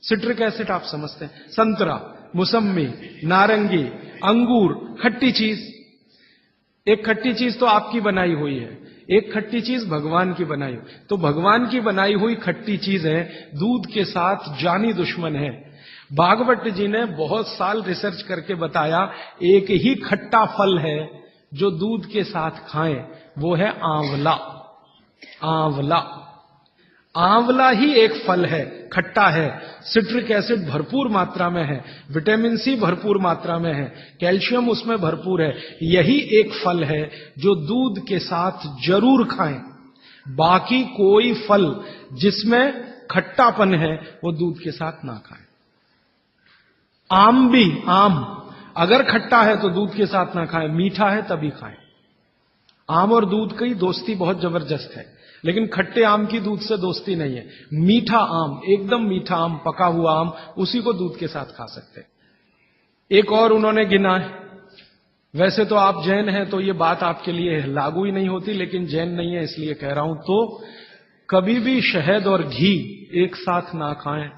सिट्रिक एसिड आप समझते हैं, संतरा, मौसम्मी, नारंगी, अंगूर, खट्टी चीज। एक खट्टी चीज तो आपकी बनाई हुई है, एक खट्टी चीज भगवान की बनाई हुई। तो भगवान की बनाई हुई खट्टी चीज है, दूध के साथ जानी दुश्मन है। भागवत जी ने बहुत साल रिसर्च करके बताया एक ही खट्टा फल है जो दूध के साथ खाएं, वो है आंवला। आंवला, आंवला ही एक फल है, खट्टा है, सिट्रिक एसिड भरपूर मात्रा में है, विटामिन सी भरपूर मात्रा में है, कैल्शियम उसमें भरपूर है। यही एक फल है जो दूध के साथ जरूर खाएं। बाकी कोई फल जिसमें खट्टापन है वो दूध के साथ ना खाएं। आम भी, आम अगर खट्टा है तो दूध के साथ ना खाएं, मीठा है तभी खाएं। आम और दूध की दोस्ती बहुत जबरदस्त है, लेकिन खट्टे आम की दूध से दोस्ती नहीं है। मीठा आम, एकदम मीठा आम, पका हुआ आम, उसी को दूध के साथ खा सकते हैं। एक और उन्होंने गिना है, वैसे तो आप जैन हैं तो ये बात आपके लिए लागू ही नहीं होती, लेकिन जैन नहीं है इसलिए कह रहा हूं। तो कभी भी शहद और घी एक साथ ना खाएं।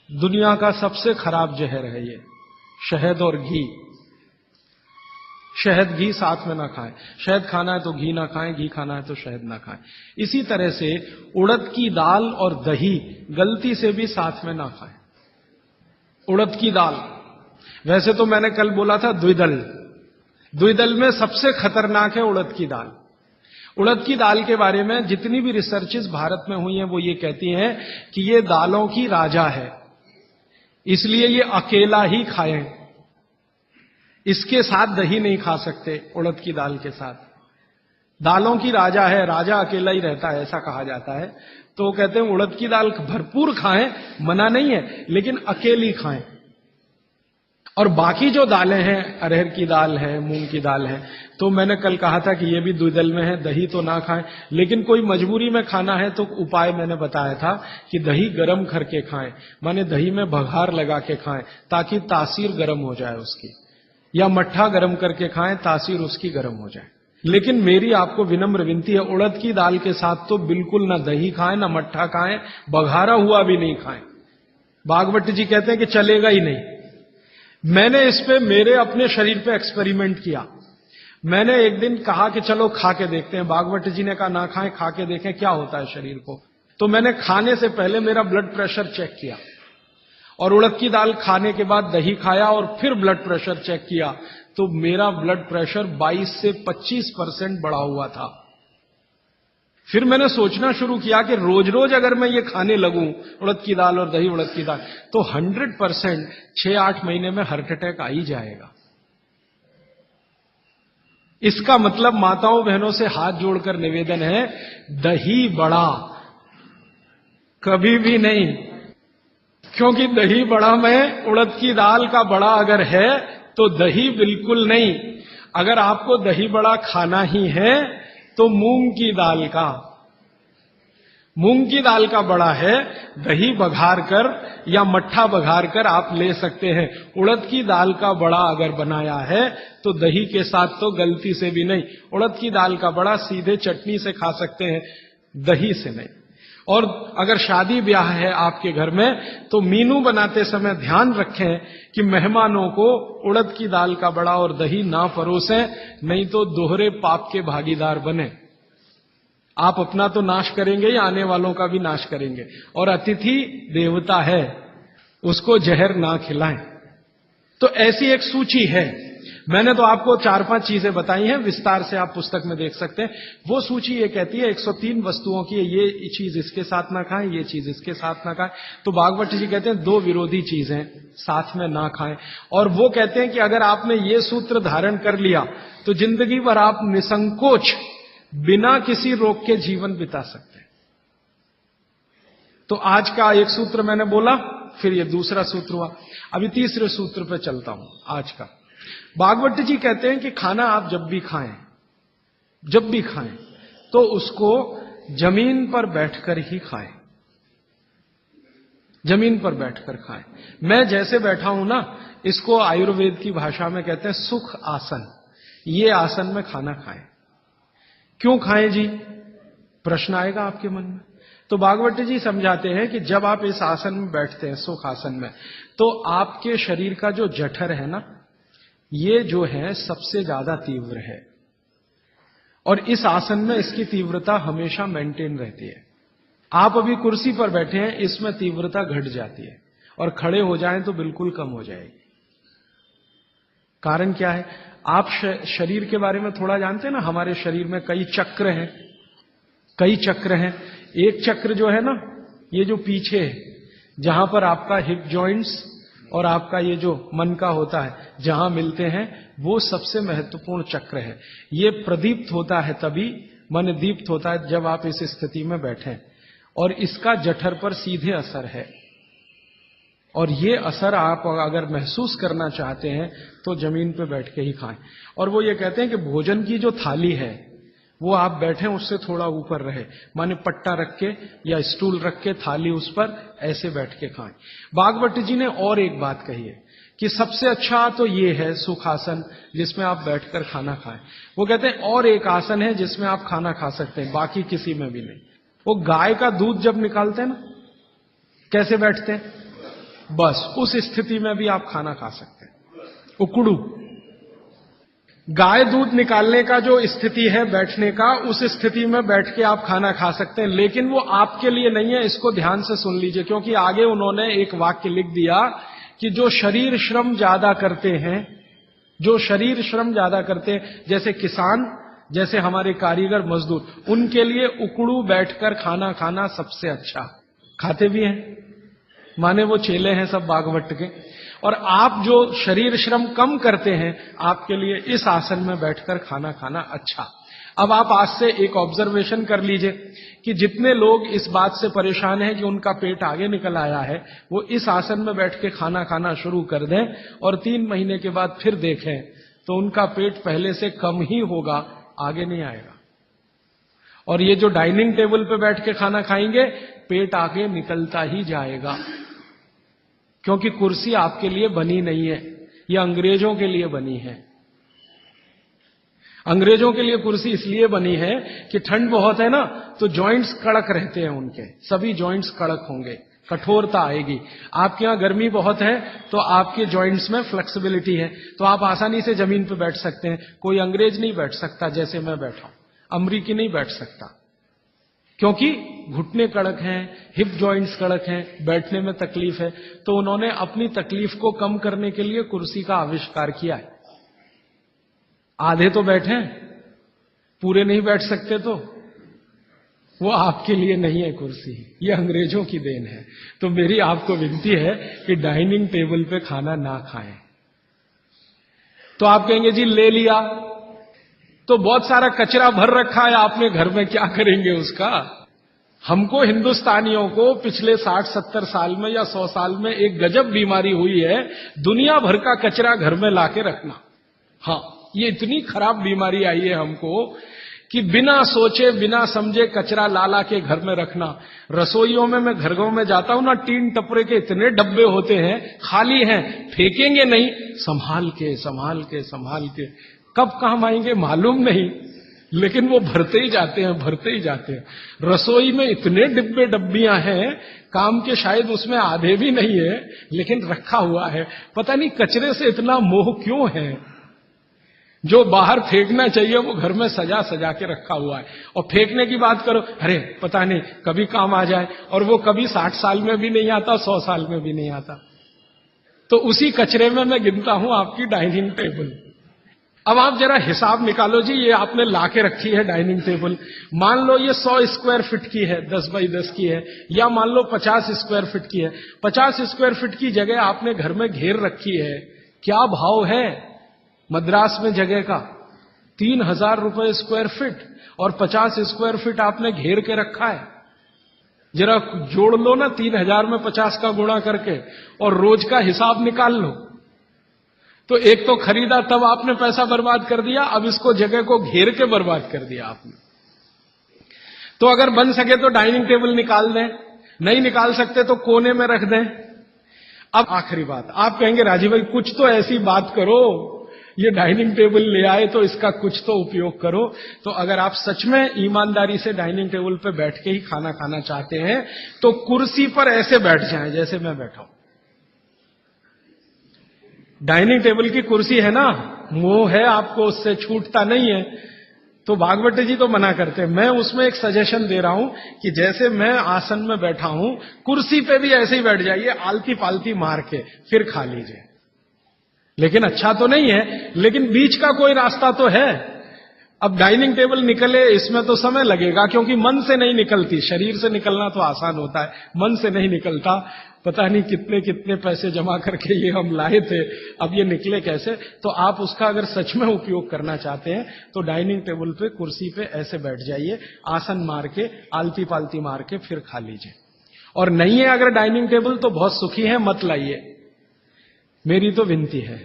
दुनिया का सबसे खराब जहर है ये, शहद और घी। शहद घी साथ में ना खाएं। शहद खाना है तो घी ना खाएं, घी खाना है तो शहद ना खाएं। इसी तरह से उड़द की दाल और दही गलती से भी साथ में ना खाएं। उड़द की दाल, वैसे तो मैंने कल बोला था द्विदल, द्विदल में सबसे खतरनाक है उड़द की दाल। उड़द की दाल के बारे में जितनी भी रिसर्चेस भारत में हुई हैं वो ये कहती हैं कि ये दालों की राजा है, इसलिए ये अकेला ही खाएं। इसके साथ दही नहीं खा सकते, उड़द की दाल के साथ। दालों की राजा है, राजा अकेला ही रहता है, ऐसा कहा जाता है। तो कहते हैं उड़द की दाल भरपूर खाएं, मना नहीं है, लेकिन अकेली खाएं। और बाकी जो दालें हैं, अरहर की दाल है, मूंग की दाल है, तो मैंने कल कहा था कि ये भी द्विदल में है, दही तो ना खाएं। लेकिन कोई मजबूरी में खाना है तो उपाय मैंने बताया था कि दही गर्म करके खाएं, माने दही में बघार लगा के खाएं ताकि तासीर गर्म हो जाए उसकी, या मट्ठा गर्म करके खाएं, तासीर उसकी गर्म हो जाए। लेकिन मेरी आपको विनम्र विनती है, उड़द की दाल के साथ तो बिल्कुल ना दही खाएं, ना मट्ठा खाएं, बघारा हुआ भी नहीं खाएं। भागवत जी कहते हैं कि चलेगा ही नहीं। मैंने इस पे मेरे अपने शरीर पे एक्सपेरिमेंट किया। मैंने एक दिन कहा कि चलो खा के देखते हैं। भागवत जी ने कहा ना खाएं, खा के देखें क्या होता है शरीर को। तो मैंने खाने से पहले मेरा ब्लड प्रेशर चेक किया, और उड़द की दाल खाने के बाद दही खाया और फिर ब्लड प्रेशर चेक किया, तो मेरा ब्लड प्रेशर 22 से 25% बढ़ा हुआ था। फिर मैंने सोचना शुरू किया कि रोज रोज अगर मैं ये खाने लगूं, उड़द की दाल और दही उड़द की दाल, तो 100% 6-8 महीने में हार्ट अटैक आ ही जाएगा। इसका मतलब माताओं बहनों से हाथ जोड़कर निवेदन है, दही बड़ा कभी भी नहीं, क्योंकि दही बड़ा में उड़द की दाल का बड़ा अगर है तो दही बिल्कुल नहीं। अगर आपको दही बड़ा खाना ही है तो मूंग की दाल का, मूंग की दाल का बड़ा है, दही बघार कर या मट्ठा बघार कर आप ले सकते हैं। उड़द की दाल का बड़ा अगर बनाया है तो दही के साथ तो गलती से भी नहीं। उड़द की दाल का बड़ा सीधे चटनी से खा सकते हैं, दही से नहीं। और अगर शादी ब्याह है आपके घर में तो मीनू बनाते समय ध्यान रखें कि मेहमानों को उड़द की दाल का बड़ा और दही ना परोसें, नहीं तो दोहरे पाप के भागीदार बने। आप अपना तो नाश करेंगे या आने वालों का भी नाश करेंगे। और अतिथि देवता है, उसको जहर ना खिलाएं। तो ऐसी एक सूची है। मैंने तो आपको 4-5 चीजें बताई हैं, विस्तार से आप पुस्तक में देख सकते हैं। वो सूची ये कहती है 103 वस्तुओं की, ये चीज इसके साथ ना खाएं, ये चीज इसके साथ ना खाएं। तो भागवत जी कहते हैं 2 विरोधी चीजें साथ में ना खाएं। और वो कहते हैं कि अगर आपने ये सूत्र धारण कर लिया तो जिंदगी भर आप निसंकोच बिना किसी रोक के जीवन बिता सकते हैं। तो आज का एक सूत्र मैंने बोला, फिर ये दूसरा सूत्र हुआ, अभी तीसरे सूत्र पे चलता हूं आज का। भागवत जी कहते हैं कि खाना आप जब भी खाएं तो उसको जमीन पर बैठकर ही खाएं, जमीन पर बैठकर खाएं। मैं जैसे बैठा हूं ना, इसको आयुर्वेद की भाषा में कहते हैं सुख आसन। ये आसन में खाना खाएं। क्यों खाएं जी, प्रश्न आएगा आपके मन में। तो भागवत जी समझाते हैं कि जब आप इस आसन में बैठते हैं, सुख आसन में, तो आपके शरीर का जो जठर है ना, ये जो है सबसे ज्यादा तीव्र है। और इस आसन में इसकी तीव्रता हमेशा मेंटेन रहती है। आप अभी कुर्सी पर बैठे हैं, इसमें तीव्रता घट जाती है, और खड़े हो जाएं तो बिल्कुल कम हो जाएगी। कारण क्या है? आप शरीर के बारे में थोड़ा जानते हैं ना, हमारे शरीर में कई चक्र हैं, कई चक्र हैं। एक चक्र जो है ना, ये जो पीछे है, जहां पर आपका हिप जॉइंट्स और आपका ये जो मन का होता है, जहां मिलते हैं, वो सबसे महत्वपूर्ण चक्र है। ये प्रदीप्त होता है तभी, मन दीप्त होता है जब आप इस स्थिति में बैठें, और इसका जठर पर सीधे असर है। और ये असर आप अगर महसूस करना चाहते हैं तो जमीन पे बैठ के ही खाएं। और वो ये कहते हैं कि भोजन की जो थाली है वो आप बैठे उससे थोड़ा ऊपर रहे, माने पट्टा रख के या स्टूल रख के थाली उस पर ऐसे बैठ के खाएं। भागवत जी ने और एक बात कही है कि सबसे अच्छा तो ये है सुखासन, जिसमें आप बैठकर खाना खाएं। वो कहते हैं और एक आसन है जिसमें आप खाना खा सकते हैं, बाकी किसी में भी नहीं। वो गाय का दूध जब निकालते हैं ना, कैसे बैठते हैं, बस उस स्थिति में भी आप खाना खा सकते हैं। उकड़ू गाय दूध निकालने का जो स्थिति है बैठने का, उस स्थिति में बैठ के आप खाना खा सकते हैं, लेकिन वो आपके लिए नहीं है। इसको ध्यान से सुन लीजिए, क्योंकि आगे उन्होंने एक वाक्य लिख दिया कि जो शरीर श्रम ज्यादा करते हैं, जो शरीर श्रम ज्यादा करते हैं, जैसे किसान, जैसे हमारे कारीगर मजदूर, उनके लिए उकड़ू बैठकर खाना खाना सबसे अच्छा। खाते भी हैं, माने वो चेले हैं सब बागवट के। और आप जो शरीर श्रम कम करते हैं, आपके लिए इस आसन में बैठकर खाना खाना अच्छा। अब आप आज से एक ऑब्जर्वेशन कर लीजिए कि जितने लोग इस बात से परेशान हैं कि उनका पेट आगे निकल आया है, वो इस आसन में बैठ के खाना खाना शुरू कर दें और 3 महीने के बाद फिर देखें तो उनका पेट पहले से कम ही होगा, आगे नहीं आएगा। और ये जो डाइनिंग टेबल पे बैठ के खाना खाएंगे, पेट आगे निकलता ही जाएगा, क्योंकि कुर्सी आपके लिए बनी नहीं है, ये अंग्रेजों के लिए बनी है। अंग्रेजों के लिए कुर्सी इसलिए बनी है कि ठंड बहुत है ना, तो जॉइंट्स कड़क रहते हैं उनके, सभी जॉइंट्स कड़क होंगे, कठोरता आएगी। आपके यहां गर्मी बहुत है तो आपके जॉइंट्स में फ्लेक्सिबिलिटी है, तो आप आसानी से जमीन पर बैठ सकते हैं। कोई अंग्रेज नहीं बैठ सकता जैसे मैं बैठा हूं, अमरीकी नहीं बैठ सकता, क्योंकि घुटने कड़क हैं, हिप जॉइंट्स कड़क हैं, बैठने में तकलीफ है। तो उन्होंने अपनी तकलीफ को कम करने के लिए कुर्सी का आविष्कार किया है। आधे तो बैठे, पूरे नहीं बैठ सकते, तो वो आपके लिए नहीं है कुर्सी, ये अंग्रेजों की देन है। तो मेरी आपको विनती है कि डाइनिंग टेबल पे खाना ना खाएं। तो आप कहेंगे जी ले लिया तो बहुत सारा कचरा भर रखा है आपने घर में, क्या करेंगे उसका। हमको हिंदुस्तानियों को पिछले 60-70 साल में या 100 साल में एक गजब बीमारी हुई है, दुनिया भर का कचरा घर में लाके रखना। हाँ, ये इतनी खराब बीमारी आई है हमको कि बिना सोचे बिना समझे कचरा ला के घर में रखना। रसोइयों में मैं घरों में जाता हूं ना, टीन टपरे के इतने डब्बे होते हैं, खाली हैं, फेंकेंगे नहीं, संभाल के संभाल के संभाल के, कब काम आएंगे मालूम नहीं, लेकिन वो भरते ही जाते हैं, भरते ही जाते हैं। रसोई में इतने डिब्बे डब्बियां हैं, काम के शायद उसमें आधे भी नहीं है, लेकिन रखा हुआ है। पता नहीं कचरे से इतना मोह क्यों है। जो बाहर फेंकना चाहिए वो घर में सजा सजा के रखा हुआ है। और फेंकने की बात करो, अरे पता नहीं कभी काम आ जाए, और वो कभी 60 साल में भी नहीं आता, 100 साल में भी नहीं आता। तो उसी कचरे में मैं गिनता हूं आपकी डाइनिंग टेबल। अब आप जरा हिसाब निकालो जी, ये आपने लाके रखी है डाइनिंग टेबल, मान लो ये 100 स्क्वायर फीट की है, 10 बाई 10 की है, या मान लो 50 स्क्वायर फीट की है। 50 स्क्वायर फीट की जगह आपने घर में घेर रखी है, क्या भाव है मद्रास में जगह का? 3000 रुपए स्क्वायर फीट, और 50 स्क्वायर फीट आपने घेर के रखा है। जरा जोड़ लो ना 3000 में 50 का गुणा करके, और रोज का हिसाब निकाल लो। तो एक तो खरीदा तब आपने पैसा बर्बाद कर दिया, अब इसको जगह को घेर के बर्बाद कर दिया आपने। तो अगर बन सके तो डाइनिंग टेबल निकाल दें, नहीं निकाल सकते तो कोने में रख दें। अब आखिरी बात, आप कहेंगे राजीव भाई कुछ तो ऐसी बात करो, ये डाइनिंग टेबल ले आए तो इसका कुछ तो उपयोग करो। तो अगर आप सच में ईमानदारी से डाइनिंग टेबल पे बैठ के ही खाना खाना चाहते हैं, तो कुर्सी पर ऐसे बैठ जाएं जैसे मैं बैठा हूं। डाइनिंग टेबल की कुर्सी है ना, मोह है आपको, उससे छूटता नहीं है। तो भागवत जी तो मना करते हैं, मैं उसमें एक सजेशन दे रहा हूं कि जैसे मैं आसन में बैठा हूं, कुर्सी पे भी ऐसे ही बैठ जाइए, आलती पालती मार के फिर खा लीजिए। लेकिन अच्छा तो नहीं है, लेकिन बीच का कोई रास्ता तो है। अब डाइनिंग टेबल निकले इसमें तो समय लगेगा, क्योंकि मन से नहीं निकलती। शरीर से निकलना तो आसान होता है, मन से नहीं निकलता। पता नहीं कितने कितने पैसे जमा करके ये हम लाए थे, अब ये निकले कैसे। तो आप उसका अगर सच में उपयोग करना चाहते हैं तो डाइनिंग टेबल पे कुर्सी पे ऐसे बैठ जाइए, आसन मार के आलती पालती मार के फिर खा लीजिए। और नहीं है अगर डाइनिंग टेबल तो बहुत सुखी है, मत लाइए, मेरी तो विनती है,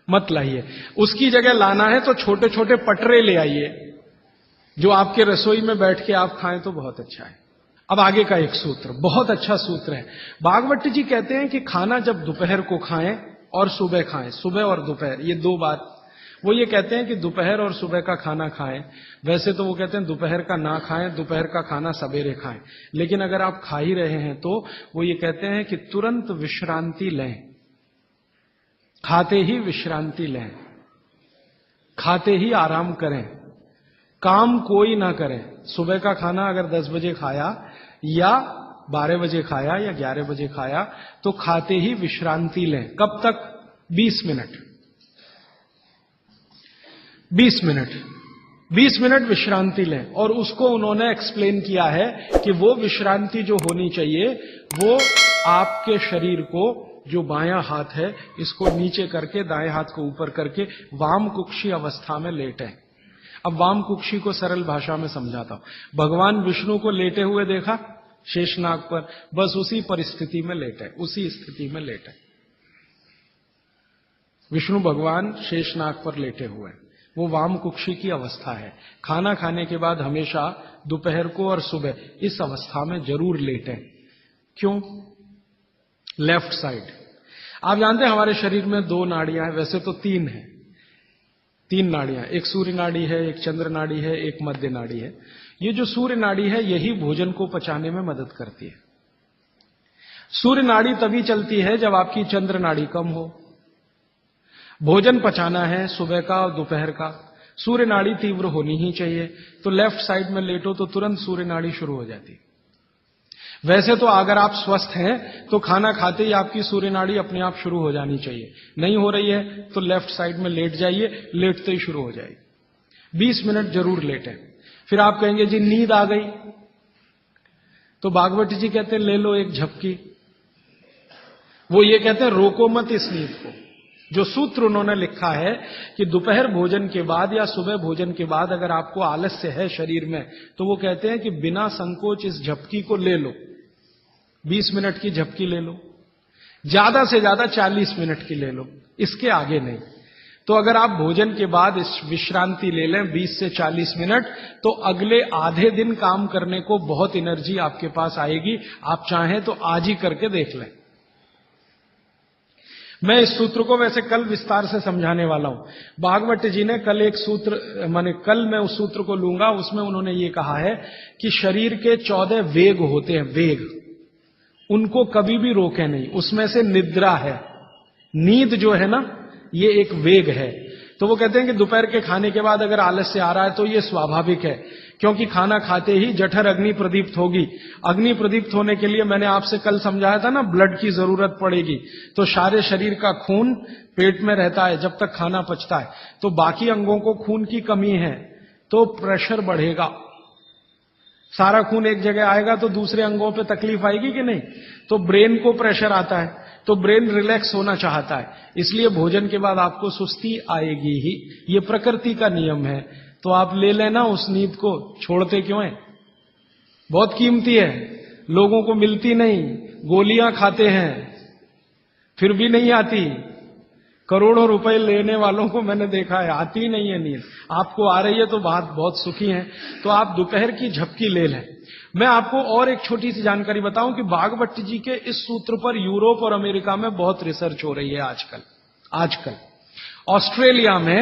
मत लाइए। उसकी जगह लाना है तो छोटे छोटे पटरे ले आइए, जो आपके रसोई में बैठ के आप खाएं तो बहुत अच्छा है। अब आगे का एक सूत्र, बहुत अच्छा सूत्र है। भागवत जी कहते हैं कि खाना जब दोपहर को खाएं और सुबह खाएं, सुबह और दोपहर, ये दो बात। वो ये कहते हैं कि दोपहर और सुबह का खाना खाएं। वैसे तो वो कहते हैं दोपहर का ना खाएं, दोपहर का खाना सवेरे खाएं। लेकिन अगर आप खा ही रहे हैं तो वो ये कहते हैं कि तुरंत विश्रांति लें, खाते ही विश्रांति लें, खाते ही आराम करें, काम कोई ना करें। सुबह का खाना अगर 10 बजे खाया या 12 बजे खाया या 11 बजे खाया तो खाते ही विश्रांति लें। कब तक? 20 मिनट। 20 मिनट 20 मिनट विश्रांति लें। और उसको उन्होंने एक्सप्लेन किया है कि वो विश्रांति जो होनी चाहिए वो आपके शरीर को, जो बायां हाथ है इसको नीचे करके दाएं हाथ को ऊपर करके वाम कुक्षी अवस्था में लेटें। अब वाम कुक्षी को सरल भाषा में समझाता हूं। भगवान विष्णु को लेटे हुए देखा शेषनाग पर, बस उसी परिस्थिति में लेटे, उसी स्थिति में लेटे। विष्णु भगवान शेषनाग पर लेटे हुए, वो वाम कुक्षी की अवस्था है। खाना खाने के बाद हमेशा दोपहर को और सुबह इस अवस्था में जरूर लेटें। क्यों? Left side. आप जानते हैं हमारे शरीर में 2 नाड़ियां हैं, वैसे तो 3 हैं, 3 नाड़ियां, एक सूर्य नाड़ी है, एक चंद्र नाड़ी है, एक मध्य नाड़ी है। ये जो सूर्य नाड़ी है यही भोजन को पचाने में मदद करती है। सूर्य नाड़ी तभी चलती है जब आपकी चंद्र नाड़ी कम हो। भोजन पचाना है सुबह का और दोपहर का, सूर्य नाड़ी तीव्र होनी ही चाहिए। तो लेफ्ट साइड में लेटो तो तुरंत सूर्य नाड़ी शुरू हो जाती है। वैसे तो अगर आप स्वस्थ हैं तो खाना खाते ही आपकी सूर्य नाड़ी अपने आप शुरू हो जानी चाहिए। नहीं हो रही है तो लेफ्ट साइड में लेट जाइए, लेटते ही शुरू हो जाएगी। 20 मिनट जरूर लेटें। फिर आप कहेंगे जी नींद आ गई, तो भागवत जी कहते हैं ले लो एक झपकी। वो ये कहते हैं रोको मत इस नींद को। जो सूत्र उन्होंने लिखा है कि दोपहर भोजन के बाद या सुबह भोजन के बाद अगर आपको आलस्य है शरीर में, तो वो कहते हैं कि बिना संकोच इस झपकी को ले लो। 20 मिनट की झपकी ले लो, ज्यादा से ज्यादा 40 मिनट की ले लो, इसके आगे नहीं। तो अगर आप भोजन के बाद इस विश्रांति ले लें 20 से 40 मिनट, तो अगले आधे दिन काम करने को बहुत एनर्जी आपके पास आएगी। आप चाहें तो आज ही करके देख लें। मैं इस सूत्र को वैसे कल विस्तार से समझाने वाला हूं। भागवत जी ने कल एक सूत्र, माने कल मैं उस सूत्र को लूंगा, उसमें उन्होंने ये कहा है कि शरीर के 14 वेग होते हैं, वेग, उनको कभी भी रोके नहीं। उसमें से निद्रा है, नींद जो है ना, ये एक वेग है। तो वो कहते हैं कि दोपहर के खाने के बाद अगर आलस्य आ रहा है तो ये स्वाभाविक है, क्योंकि खाना खाते ही जठर अग्नि प्रदीप्त होगी। अग्नि प्रदीप्त होने के लिए मैंने आपसे कल समझाया था ना, ब्लड की जरूरत पड़ेगी। तो सारे शरीर का खून पेट में रहता है जब तक खाना पचता है, तो बाकी अंगों को खून की कमी है तो प्रेशर बढ़ेगा। सारा खून एक जगह आएगा तो दूसरे अंगों पे तकलीफ आएगी कि नहीं? तो ब्रेन को प्रेशर आता है, तो ब्रेन रिलैक्स होना चाहता है, इसलिए भोजन के बाद आपको सुस्ती आएगी ही। ये प्रकृति का नियम है। तो आप ले लेना उस नींद को, छोड़ते क्यों हैं? बहुत कीमती है, लोगों को मिलती नहीं। गोलियां खाते हैं फिर भी नहीं आती। करोड़ों रुपए लेने वालों को मैंने देखा है, आती नहीं है नींद। आपको आ रही है तो बात बहुत सुखी है। तो आप दोपहर की झपकी ले लें। मैं आपको और एक छोटी सी जानकारी बताऊं कि भागवत जी के इस सूत्र पर यूरोप और अमेरिका में बहुत रिसर्च हो रही है आजकल। ऑस्ट्रेलिया में,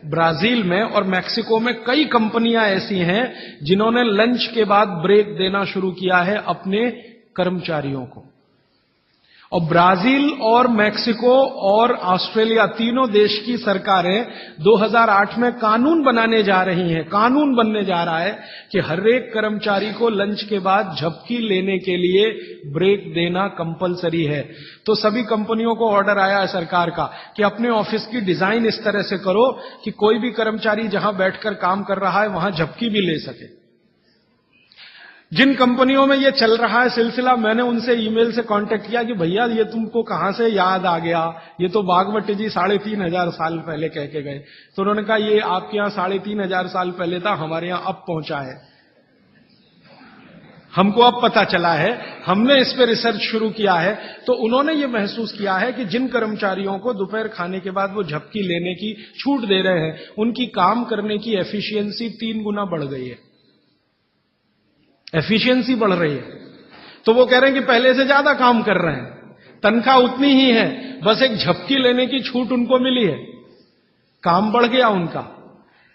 ब्राजील में और मैक्सिको में कई कंपनियां ऐसी हैं जिन्होंने लंच के बाद ब्रेक देना शुरू किया है अपने कर्मचारियों को। और ब्राजील और मैक्सिको और ऑस्ट्रेलिया, तीनों देश की सरकारें 2008 में कानून बनाने जा रही हैं। कानून बनने जा रहा है कि हर एक कर्मचारी को लंच के बाद झपकी लेने के लिए ब्रेक देना कंपलसरी है। तो सभी कंपनियों को ऑर्डर आया है सरकार का कि अपने ऑफिस की डिजाइन इस तरह से करो कि कोई भी कर्मचारी जहां बैठकर काम कर रहा है वहां झपकी भी ले सके। जिन कंपनियों में ये चल रहा है सिलसिला, मैंने उनसे ईमेल से कांटेक्ट किया कि भैया ये तुमको कहां से याद आ गया, ये तो भागवत जी 3,500 साल पहले कह के गए। तो उन्होंने कहा ये आपके यहां 3,500 साल पहले था, हमारे यहां अब पहुंचा है, हमको अब पता चला है, हमने इस पर रिसर्च शुरू किया है। तो उन्होंने ये महसूस किया है कि जिन कर्मचारियों को दोपहर खाने के बाद वो झपकी लेने की छूट दे रहे हैं, उनकी काम करने की एफिशिएंसी 3 गुना बढ़ गई है, एफिशिएंसी बढ़ रही है। तो वो कह रहे हैं कि पहले से ज्यादा काम कर रहे हैं, तनख्वाह उतनी ही है, बस एक झपकी लेने की छूट उनको मिली है, काम बढ़ गया उनका,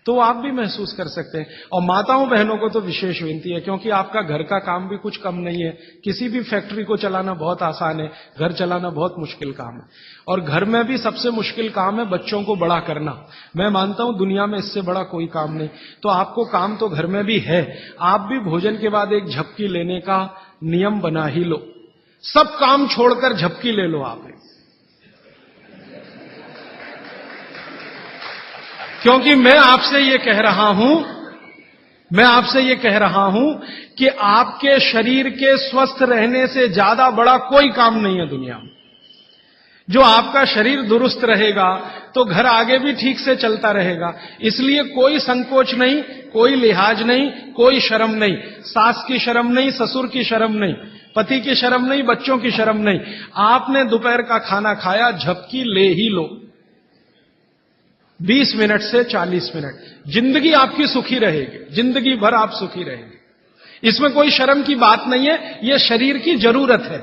तो आप भी महसूस कर सकते हैं। और माताओं बहनों को तो विशेष विनती है, क्योंकि आपका घर का काम भी कुछ कम नहीं है। किसी भी फैक्ट्री को चलाना बहुत आसान है, घर चलाना बहुत मुश्किल काम है। और घर में भी सबसे मुश्किल काम है बच्चों को बड़ा करना। मैं मानता हूं दुनिया में इससे बड़ा कोई काम नहीं। तो आपको काम तो घर में भी है, आप भी भोजन के बाद एक झपकी लेने का नियम बना ही लो। सब काम छोड़कर झपकी ले लो आप, क्योंकि मैं आपसे ये कह रहा हूं कि आपके शरीर के स्वस्थ रहने से ज्यादा बड़ा कोई काम नहीं है दुनिया में। जो आपका शरीर दुरुस्त रहेगा तो घर आगे भी ठीक से चलता रहेगा। इसलिए कोई संकोच नहीं, कोई लिहाज नहीं, कोई शर्म नहीं। सास की शर्म नहीं, ससुर की शर्म नहीं, पति की शर्म नहीं, बच्चों की शर्म नहीं। आपने दोपहर का खाना खाया, झपकी ले ही लो। 20 मिनट से 40 मिनट, जिंदगी आपकी सुखी रहेगी, जिंदगी भर आप सुखी रहेंगे। इसमें कोई शर्म की बात नहीं है, यह शरीर की जरूरत है।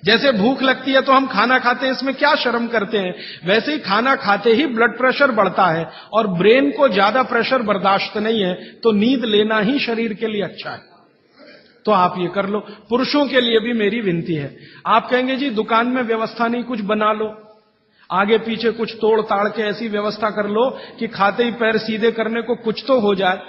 जैसे भूख लगती है तो हम खाना खाते हैं, इसमें क्या शर्म करते हैं, वैसे ही खाना खाते ही ब्लड प्रेशर बढ़ता है और ब्रेन को ज्यादा प्रेशर बर्दाश्त नहीं है, तो नींद लेना ही शरीर के लिए अच्छा है। तो आप ये कर लो। पुरुषों के लिए भी मेरी विनती है। आप कहेंगे जी दुकान में व्यवस्था नहीं, कुछ बना लो, आगे पीछे कुछ तोड़ ताड़ के ऐसी व्यवस्था कर लो कि खाते ही पैर सीधे करने को कुछ तो हो जाए।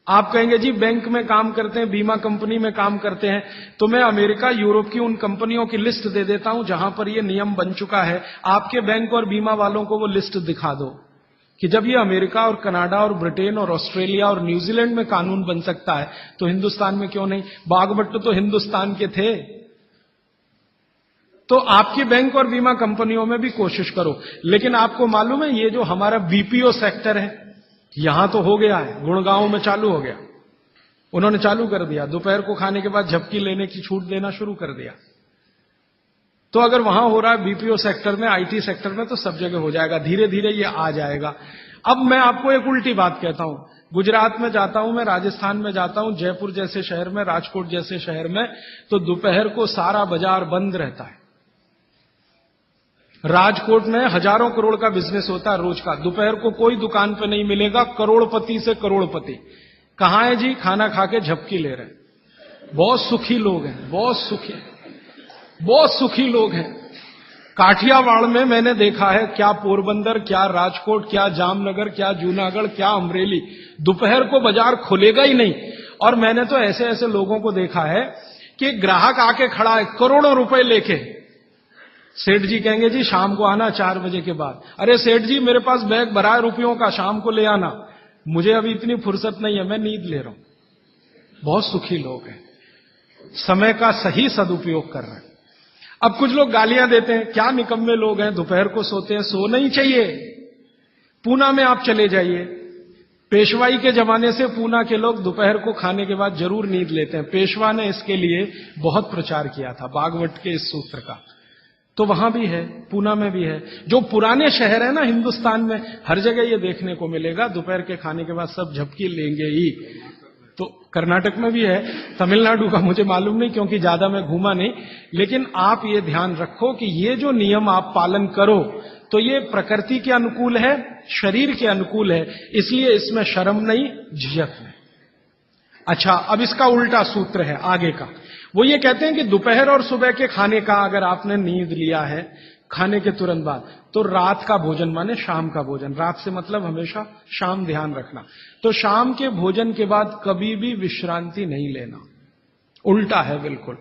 आप कहेंगे जी बैंक में काम करते हैं, बीमा कंपनी में काम करते हैं, तो मैं अमेरिका यूरोप की उन कंपनियों की लिस्ट दे देता हूं जहां पर यह नियम बन चुका है। आपके बैंक और बीमा वालों को वो लिस्ट दिखा दो कि जब ये अमेरिका और कनाडा और ब्रिटेन और ऑस्ट्रेलिया और न्यूजीलैंड में कानून बन सकता है तो हिंदुस्तान में क्यों नहीं। बागभट्ट तो हिंदुस्तान के थे। तो आपकी बैंक और बीमा कंपनियों में भी कोशिश करो। लेकिन आपको मालूम है ये जो हमारा बीपीओ सेक्टर है, यहां तो हो गया है, गुड़गांव में चालू हो गया, उन्होंने चालू कर दिया, दोपहर को खाने के बाद झपकी लेने की छूट देना शुरू कर दिया। तो अगर वहां हो रहा है बीपीओ सेक्टर में, आईटी सेक्टर में, तो सब जगह हो जाएगा, धीरे धीरे ये आ जाएगा। अब मैं आपको एक उल्टी बात कहता हूं। गुजरात में जाता हूं मैं, राजस्थान में जाता हूं, जयपुर जैसे शहर में, राजकोट जैसे शहर में, तो दोपहर को सारा बाजार बंद रहता है। राजकोट में हजारों करोड़ का बिजनेस होता है रोज का, दोपहर को कोई दुकान पे नहीं मिलेगा, करोड़पति से करोड़पति। कहां है जी, खाना खा के झपकी ले रहे हैं। बहुत सुखी लोग हैं, बहुत सुखी लोग हैं। काठियावाड़ में मैंने देखा है, क्या पोरबंदर, क्या राजकोट, क्या जामनगर, क्या जूनागढ़, क्या अमरेली, दोपहर को बाजार खुलेगा ही नहीं। और मैंने तो ऐसे ऐसे लोगों को देखा है कि ग्राहक आके खड़ा है करोड़ों रुपए लेके, सेठ जी कहेंगे जी शाम को आना 4 बजे के बाद। अरे सेठ जी मेरे पास बैग भरा है रुपयों का, शाम को ले आना, मुझे अभी इतनी फुर्सत नहीं है, मैं नींद ले रहा हूं। बहुत सुखी लोग हैं, समय का सही सदुपयोग कर रहे हैं। अब कुछ लोग गालियां देते हैं, क्या निकम्मे लोग हैं, दोपहर को सोते हैं। सोना ही चाहिए। पूना में आप चले जाइए, पेशवाई के जमाने से पूना के लोग दोपहर को खाने के बाद जरूर नींद लेते हैं। पेशवा ने इसके लिए बहुत प्रचार किया था, बागवट के इस सूत्र का। तो वहां भी है, पूना में भी है। जो पुराने शहर है ना हिंदुस्तान में, हर जगह ये देखने को मिलेगा, दोपहर के खाने के बाद सब झपकी लेंगे ही। तो कर्नाटक में भी है, तमिलनाडु का मुझे मालूम नहीं क्योंकि ज्यादा मैं घूमा नहीं। लेकिन आप ये ध्यान रखो कि ये जो नियम आप पालन करो तो ये प्रकृति के अनुकूल है, शरीर के अनुकूल है, इसलिए इसमें शर्म नहीं, झिझक नहीं। अच्छा, अब इसका उल्टा सूत्र है आगे का। वो ये कहते हैं कि दोपहर और सुबह के खाने का अगर आपने नींद लिया है खाने के तुरंत बाद, तो रात का भोजन माने शाम का भोजन, रात से मतलब हमेशा शाम, ध्यान रखना। तो शाम के भोजन के बाद कभी भी विश्रांति नहीं लेना, उल्टा है बिल्कुल।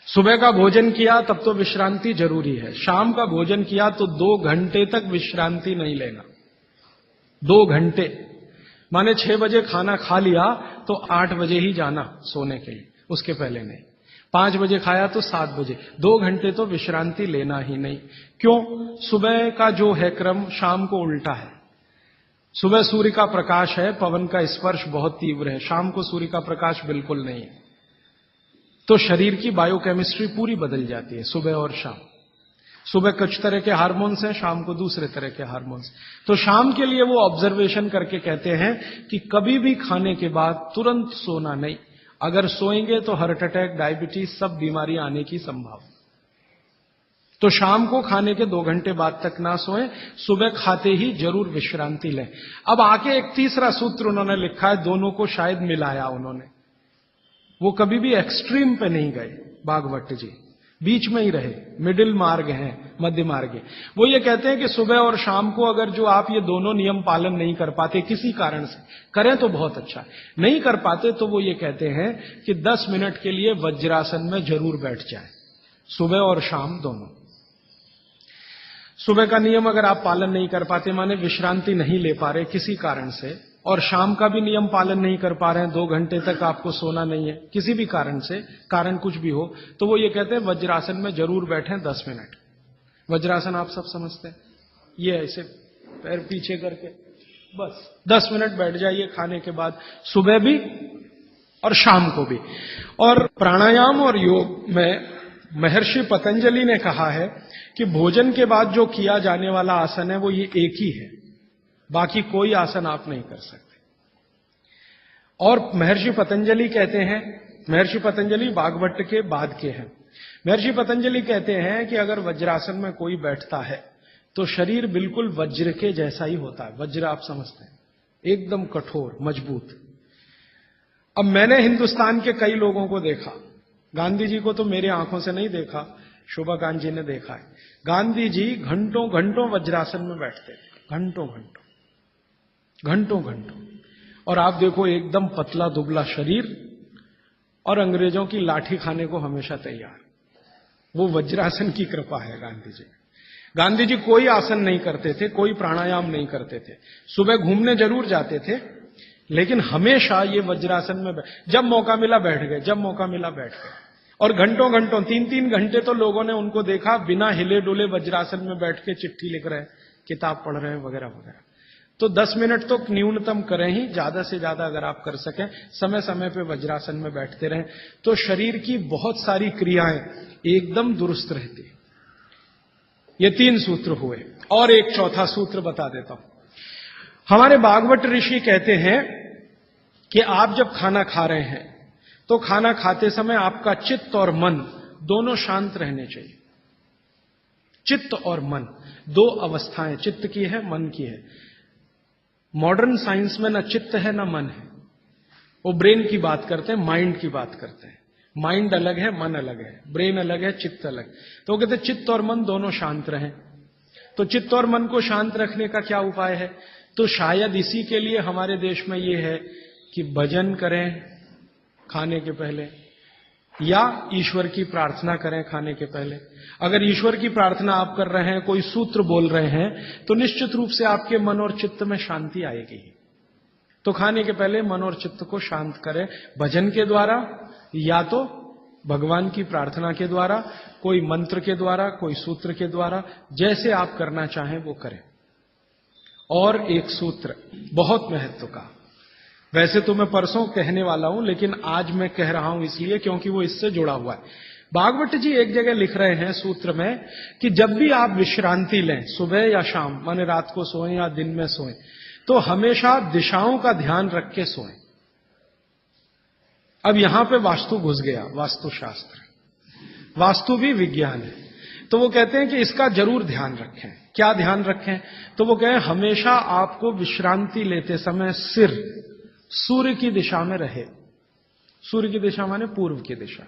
सुबह का भोजन किया तब तो विश्रांति जरूरी है, शाम का भोजन किया तो 2 घंटे तक विश्रांति नहीं लेना। 2 घंटे माने 6 बजे खाना खा लिया तो 8 बजे ही जाना सोने के लिए, उसके पहले नहीं। 5 बजे खाया तो 7 बजे, 2 घंटे तो विश्रांति लेना ही नहीं। क्यों? सुबह का जो है क्रम शाम को उल्टा है। सुबह सूर्य का प्रकाश है, पवन का स्पर्श बहुत तीव्र है, शाम को सूर्य का प्रकाश बिल्कुल नहीं है। तो शरीर की बायोकेमिस्ट्री पूरी बदल जाती है सुबह और शाम। सुबह कुछ तरह के हार्मोन्स हैं, शाम को दूसरे तरह के हार्मोन्स। तो शाम के लिए वो ऑब्जर्वेशन करके कहते हैं कि कभी भी खाने के बाद तुरंत सोना नहीं, अगर सोएंगे तो हार्ट अटैक, डायबिटीज, सब बीमारी आने की संभावना। तो शाम को खाने के 2 घंटे बाद तक ना सोएं, सुबह खाते ही जरूर विश्रांति लें। अब आके एक तीसरा सूत्र उन्होंने लिखा है, दोनों को शायद मिलाया उन्होंने, वो कभी भी एक्सट्रीम पे नहीं गए भागवत जी, बीच में ही रहे, मिडिल मार्ग है, मध्य मार्ग है। वो ये कहते हैं कि सुबह और शाम को अगर जो आप ये दोनों नियम पालन नहीं कर पाते किसी कारण से, करें तो बहुत अच्छा, नहीं कर पाते तो वो ये कहते हैं कि 10 मिनट के लिए वज्रासन में जरूर बैठ जाए, सुबह और शाम दोनों। सुबह का नियम अगर आप पालन नहीं कर पाते, माने विश्रांति नहीं ले पा रहे किसी कारण से, और शाम का भी नियम पालन नहीं कर पा रहे हैं, 2 घंटे तक आपको सोना नहीं है किसी भी कारण से, कारण कुछ भी हो, तो वो ये कहते हैं वज्रासन में जरूर बैठें 10 मिनट। वज्रासन आप सब समझते हैं, ये ऐसे पैर पीछे करके बस 10 मिनट बैठ जाइए खाने के बाद, सुबह भी और शाम को भी। और प्राणायाम और योग में महर्षि पतंजलि ने कहा है कि भोजन के बाद जो किया जाने वाला आसन है वो ये एक ही है, बाकी कोई आसन आप नहीं कर सकते। और महर्षि पतंजलि कहते हैं, महर्षि पतंजलि भागवत के बाद के हैं, महर्षि पतंजलि कहते हैं कि अगर वज्रासन में कोई बैठता है तो शरीर बिल्कुल वज्र के जैसा ही होता है। वज्र आप समझते हैं, एकदम कठोर मजबूत। अब मैंने हिंदुस्तान के कई लोगों को देखा, गांधी जी को तो मेरी आंखों से नहीं देखा, शोभाकांत जी ने देखा है। गांधी जी घंटों घंटों वज्रासन में बैठते थे, घंटों घंटों घंटों घंटों। और आप देखो एकदम पतला दुबला शरीर और अंग्रेजों की लाठी खाने को हमेशा तैयार। वो वज्रासन की कृपा है गांधी जी। गांधी जी कोई आसन नहीं करते थे, कोई प्राणायाम नहीं करते थे, सुबह घूमने जरूर जाते थे, लेकिन हमेशा ये वज्रासन में जब मौका मिला बैठ गए, जब मौका मिला बैठ गए। और घंटों घंटों 3-3 घंटे तो लोगों ने उनको देखा बिना हिले डुले वज्रासन में बैठ के चिट्ठी लिख रहे हैं, किताब पढ़ रहे हैं वगैरह वगैरह। तो 10 मिनट तो न्यूनतम करें ही, ज्यादा से ज्यादा अगर आप कर सकें, समय समय पे वज्रासन में बैठते रहें, तो शरीर की बहुत सारी क्रियाएं एकदम दुरुस्त रहती। ये 3 सूत्र हुए, और एक चौथा सूत्र बता देता हूं। हमारे भागवत ऋषि कहते हैं कि आप जब खाना खा रहे हैं तो खाना खाते समय आपका चित्त और मन दोनों शांत रहने चाहिए। चित्त और मन 2 अवस्थाएं, चित्त की है, मन की है। मॉडर्न साइंस में ना चित्त है ना मन है, वो ब्रेन की बात करते हैं, माइंड की बात करते हैं। माइंड अलग है, मन अलग है, ब्रेन अलग है, चित्त अलग। तो वो कहते हैं चित्त और मन दोनों शांत रहें। तो चित्त और मन को शांत रखने का क्या उपाय है? तो शायद इसी के लिए हमारे देश में ये है कि भजन करें खाने के पहले, या ईश्वर की प्रार्थना करें खाने के पहले। अगर ईश्वर की प्रार्थना आप कर रहे हैं, कोई सूत्र बोल रहे हैं, तो निश्चित रूप से आपके मन और चित्त में शांति आएगी। तो खाने के पहले मन और चित्त को शांत करें, भजन के द्वारा या तो भगवान की प्रार्थना के द्वारा, कोई मंत्र के द्वारा, कोई सूत्र के द्वारा, जैसे आप करना चाहें वो करें। और एक सूत्र बहुत महत्व का, वैसे तो मैं परसों कहने वाला हूं, लेकिन आज मैं कह रहा हूं इसलिए क्योंकि वो इससे जुड़ा हुआ है। भागवत जी एक जगह लिख रहे हैं सूत्र में कि जब भी आप विश्रांति लें, सुबह या शाम, माने रात को सोएं या दिन में सोएं, तो हमेशा दिशाओं का ध्यान रख के सोएं। अब यहां पे वास्तु घुस गया, वास्तुशास्त्र, वास्तु भी विज्ञान है। तो वो कहते हैं कि इसका जरूर ध्यान रखें। क्या ध्यान रखें? तो वो कहें हमेशा आपको विश्रांति लेते समय सिर सूर्य की दिशा में रहे। सूर्य की दिशा माने पूर्व की दिशा,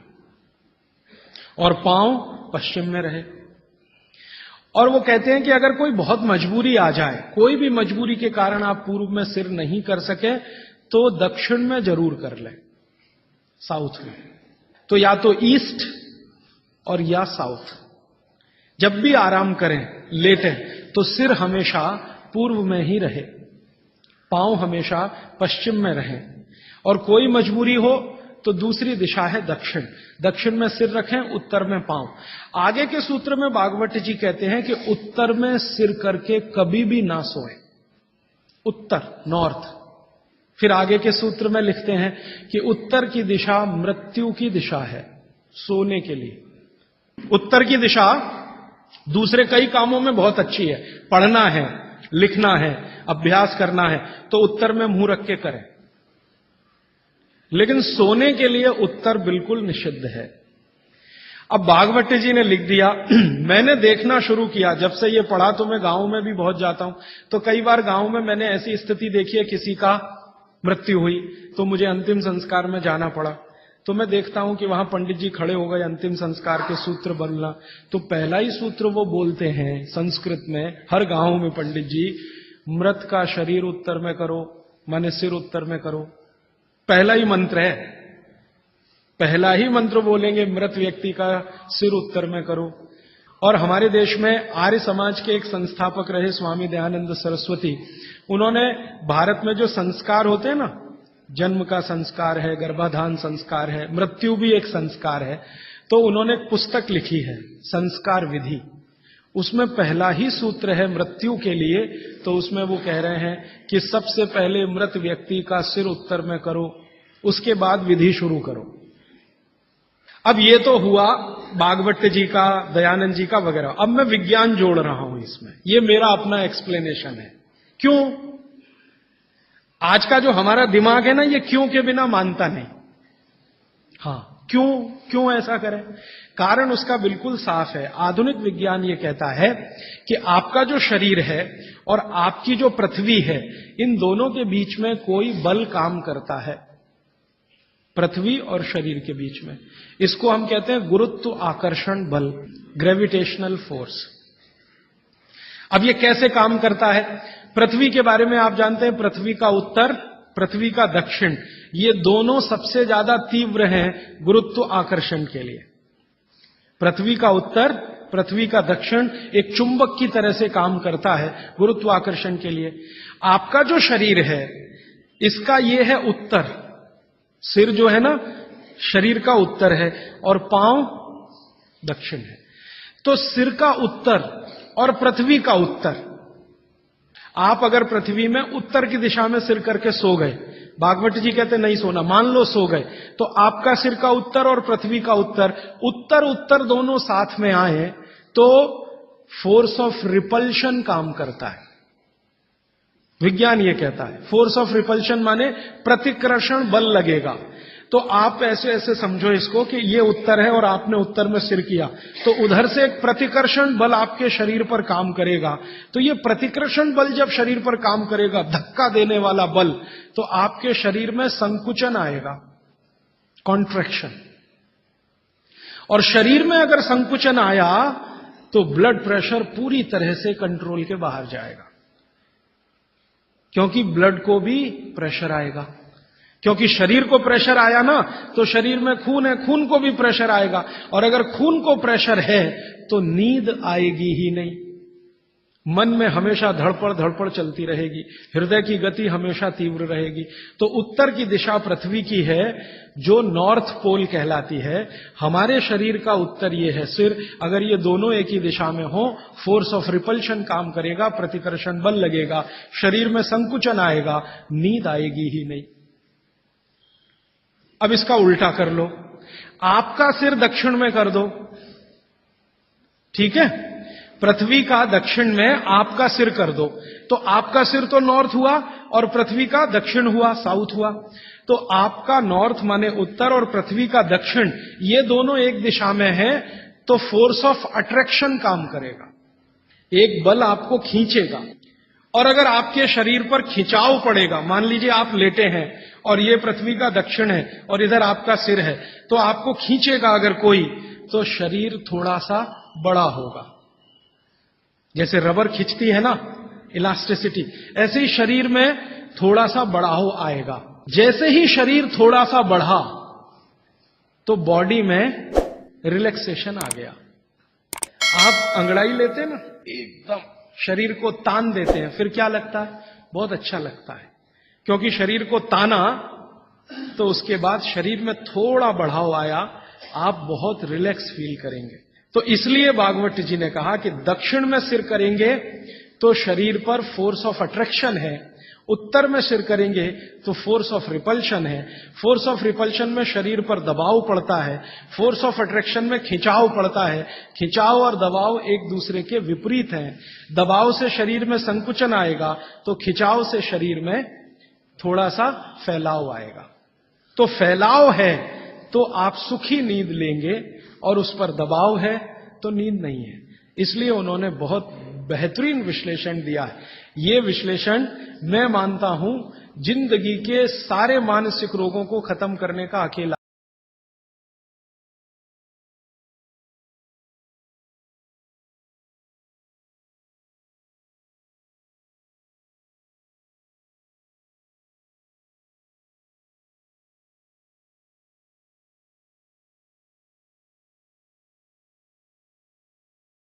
और पांव पश्चिम में रहे। और वो कहते हैं कि अगर कोई बहुत मजबूरी आ जाए, कोई भी मजबूरी के कारण आप पूर्व में सिर नहीं कर सके, तो दक्षिण में जरूर कर लें, साउथ में। तो या तो ईस्ट और या साउथ। जब भी आराम करें, लेटें, तो सिर हमेशा पूर्व में ही रहे, पांव हमेशा पश्चिम में रहें। और कोई मजबूरी हो तो दूसरी दिशा है दक्षिण, दक्षिण में सिर रखें, उत्तर में पांव। आगे के सूत्र में भागवत जी कहते हैं कि उत्तर में सिर करके कभी भी ना सोएं, उत्तर, नॉर्थ। फिर आगे के सूत्र में लिखते हैं कि उत्तर की दिशा मृत्यु की दिशा है सोने के लिए। उत्तर की दिशा दूसरे कई कामों में बहुत अच्छी है, पढ़ना है, लिखना है, अभ्यास करना है, तो उत्तर में मुंह रख के करें। लेकिन सोने के लिए उत्तर बिल्कुल निषिद्ध है। अब भागवत जी ने लिख दिया, मैंने देखना शुरू किया, जब से ये पढ़ा तो मैं गांव में भी बहुत जाता हूं, तो कई बार गांव में मैंने ऐसी स्थिति देखी है, किसी का मृत्यु हुई तो मुझे अंतिम संस्कार में जाना पड़ा, तो मैं देखता हूं कि वहां पंडित जी खड़े हो गए, अंतिम संस्कार के सूत्र बनना, तो पहला ही सूत्र वो बोलते हैं संस्कृत में, हर गांव में पंडित जी, मृत का शरीर उत्तर में करो, माने सिर उत्तर में करो। पहला ही मंत्र है, पहला ही मंत्र बोलेंगे, मृत व्यक्ति का सिर उत्तर में करो। और हमारे देश में आर्य समाज के एक संस्थापक रहे स्वामी दयानंद सरस्वती, उन्होंने भारत में जो संस्कार होते हैं ना, जन्म का संस्कार है, गर्भाधान संस्कार है, मृत्यु भी एक संस्कार है, तो उन्होंने एक पुस्तक लिखी है संस्कार विधि, उसमें पहला ही सूत्र है मृत्यु के लिए, तो उसमें वो कह रहे हैं कि सबसे पहले मृत व्यक्ति का सिर उत्तर में करो, उसके बाद विधि शुरू करो। अब ये तो हुआ भागवत जी का, दयानंद जी का वगैरह। अब मैं विज्ञान जोड़ रहा हूं इसमें, ये मेरा अपना एक्सप्लेनेशन है। क्यों? आज का जो हमारा दिमाग है ना, ये क्यों के बिना मानता नहीं। हां, क्यों ऐसा करें? कारण उसका बिल्कुल साफ है। आधुनिक विज्ञान ये कहता है कि आपका जो शरीर है और आपकी जो पृथ्वी है, इन दोनों के बीच में कोई बल काम करता है, पृथ्वी और शरीर के बीच में। इसको हम कहते हैं गुरुत्व आकर्षण बल, ग्रेविटेशनल फोर्स। अब ये कैसे काम करता है? पृथ्वी के बारे में आप जानते हैं, पृथ्वी का उत्तर, पृथ्वी का दक्षिण, ये दोनों सबसे ज्यादा तीव्र हैं गुरुत्व आकर्षण के लिए। पृथ्वी का उत्तर, पृथ्वी का दक्षिण एक चुंबक की तरह से काम करता है गुरुत्वाकर्षण के लिए। आपका जो शरीर है, इसका ये है उत्तर, सिर जो है ना शरीर का उत्तर है और पांव दक्षिण है। तो सिर का उत्तर और पृथ्वी का उत्तर, आप अगर पृथ्वी में उत्तर की दिशा में सिर करके सो गए, भागवत जी कहते नहीं सोना, मान लो सो गए, तो आपका सिर का उत्तर और पृथ्वी का उत्तर, उत्तर दोनों साथ में आए तो फोर्स ऑफ रिपल्शन काम करता है। विज्ञान ये कहता है फोर्स ऑफ रिपल्शन माने प्रतिकर्षण बल लगेगा। तो आप ऐसे ऐसे समझो इसको कि ये उत्तर है और आपने उत्तर में सिर किया, तो उधर से एक प्रतिकर्षण बल आपके शरीर पर काम करेगा। तो ये प्रतिकर्षण बल जब शरीर पर काम करेगा, धक्का देने वाला बल, तो आपके शरीर में संकुचन आएगा, कॉन्ट्रैक्शन। और शरीर में अगर संकुचन आया तो ब्लड प्रेशर पूरी तरह से कंट्रोल के बाहर जाएगा, क्योंकि ब्लड को भी प्रेशर आएगा। क्योंकि शरीर को प्रेशर आया ना, तो शरीर में खून है, खून को भी प्रेशर आएगा, और अगर खून को प्रेशर है तो नींद आएगी ही नहीं। मन में हमेशा धड़पड़ चलती रहेगी, हृदय की गति हमेशा तीव्र रहेगी। तो उत्तर की दिशा पृथ्वी की है, जो नॉर्थ पोल कहलाती है। हमारे शरीर का उत्तर ये है सिर। अगर ये दोनों एक ही दिशा में हो, फोर्स ऑफ रिपल्शन काम करेगा, प्रतिकर्षण बल लगेगा, शरीर में संकुचन आएगा, नींद आएगी ही नहीं। अब इसका उल्टा कर लो, आपका सिर दक्षिण में कर दो, ठीक है? पृथ्वी का दक्षिण में आपका सिर कर दो, तो आपका सिर तो नॉर्थ हुआ और पृथ्वी का दक्षिण हुआ, साउथ हुआ। तो आपका नॉर्थ माने उत्तर और पृथ्वी का दक्षिण, ये दोनों एक दिशा में हैं, तो फोर्स ऑफ अट्रैक्शन काम करेगा, एक बल आपको खींचेगा। और अगर आपके शरीर पर खिंचाव पड़ेगा, मान लीजिए आप लेटे हैं और ये पृथ्वी का दक्षिण है और इधर आपका सिर है, तो आपको खींचेगा अगर कोई, तो शरीर थोड़ा सा बड़ा होगा। जैसे रबर खींचती है ना, इलास्टिसिटी, ऐसे ही शरीर में थोड़ा सा बढ़ाव आएगा। जैसे ही शरीर थोड़ा सा बढ़ा तो बॉडी में रिलैक्सेशन आ गया। आप अंगड़ाई लेते हैं ना, एकदम शरीर को तान देते हैं, फिर क्या लगता है? बहुत अच्छा लगता है, क्योंकि शरीर को ताना तो उसके बाद शरीर में थोड़ा बढ़ाव आया, आप बहुत रिलैक्स फील करेंगे। तो इसलिए भागवत जी ने कहा कि दक्षिण में सिर करेंगे तो शरीर पर फोर्स ऑफ अट्रैक्शन है, उत्तर में सिर करेंगे तो फोर्स ऑफ रिपल्शन है। फोर्स ऑफ रिपल्शन में शरीर पर दबाव पड़ता है, फोर्स ऑफ अट्रैक्शन में खिंचाव पड़ता है। खिंचाव और दबाव एक दूसरे के विपरीत हैं। दबाव से शरीर में संकुचन आएगा तो खिंचाव से शरीर में थोड़ा सा फैलाव आएगा। तो फैलाव है तो आप सुखी नींद लेंगे, और उस पर दबाव है तो नींद नहीं है। इसलिए उन्होंने बहुत बेहतरीन विश्लेषण दिया है। ये विश्लेषण मैं मानता हूं जिंदगी के सारे मानसिक रोगों को खत्म करने का अकेला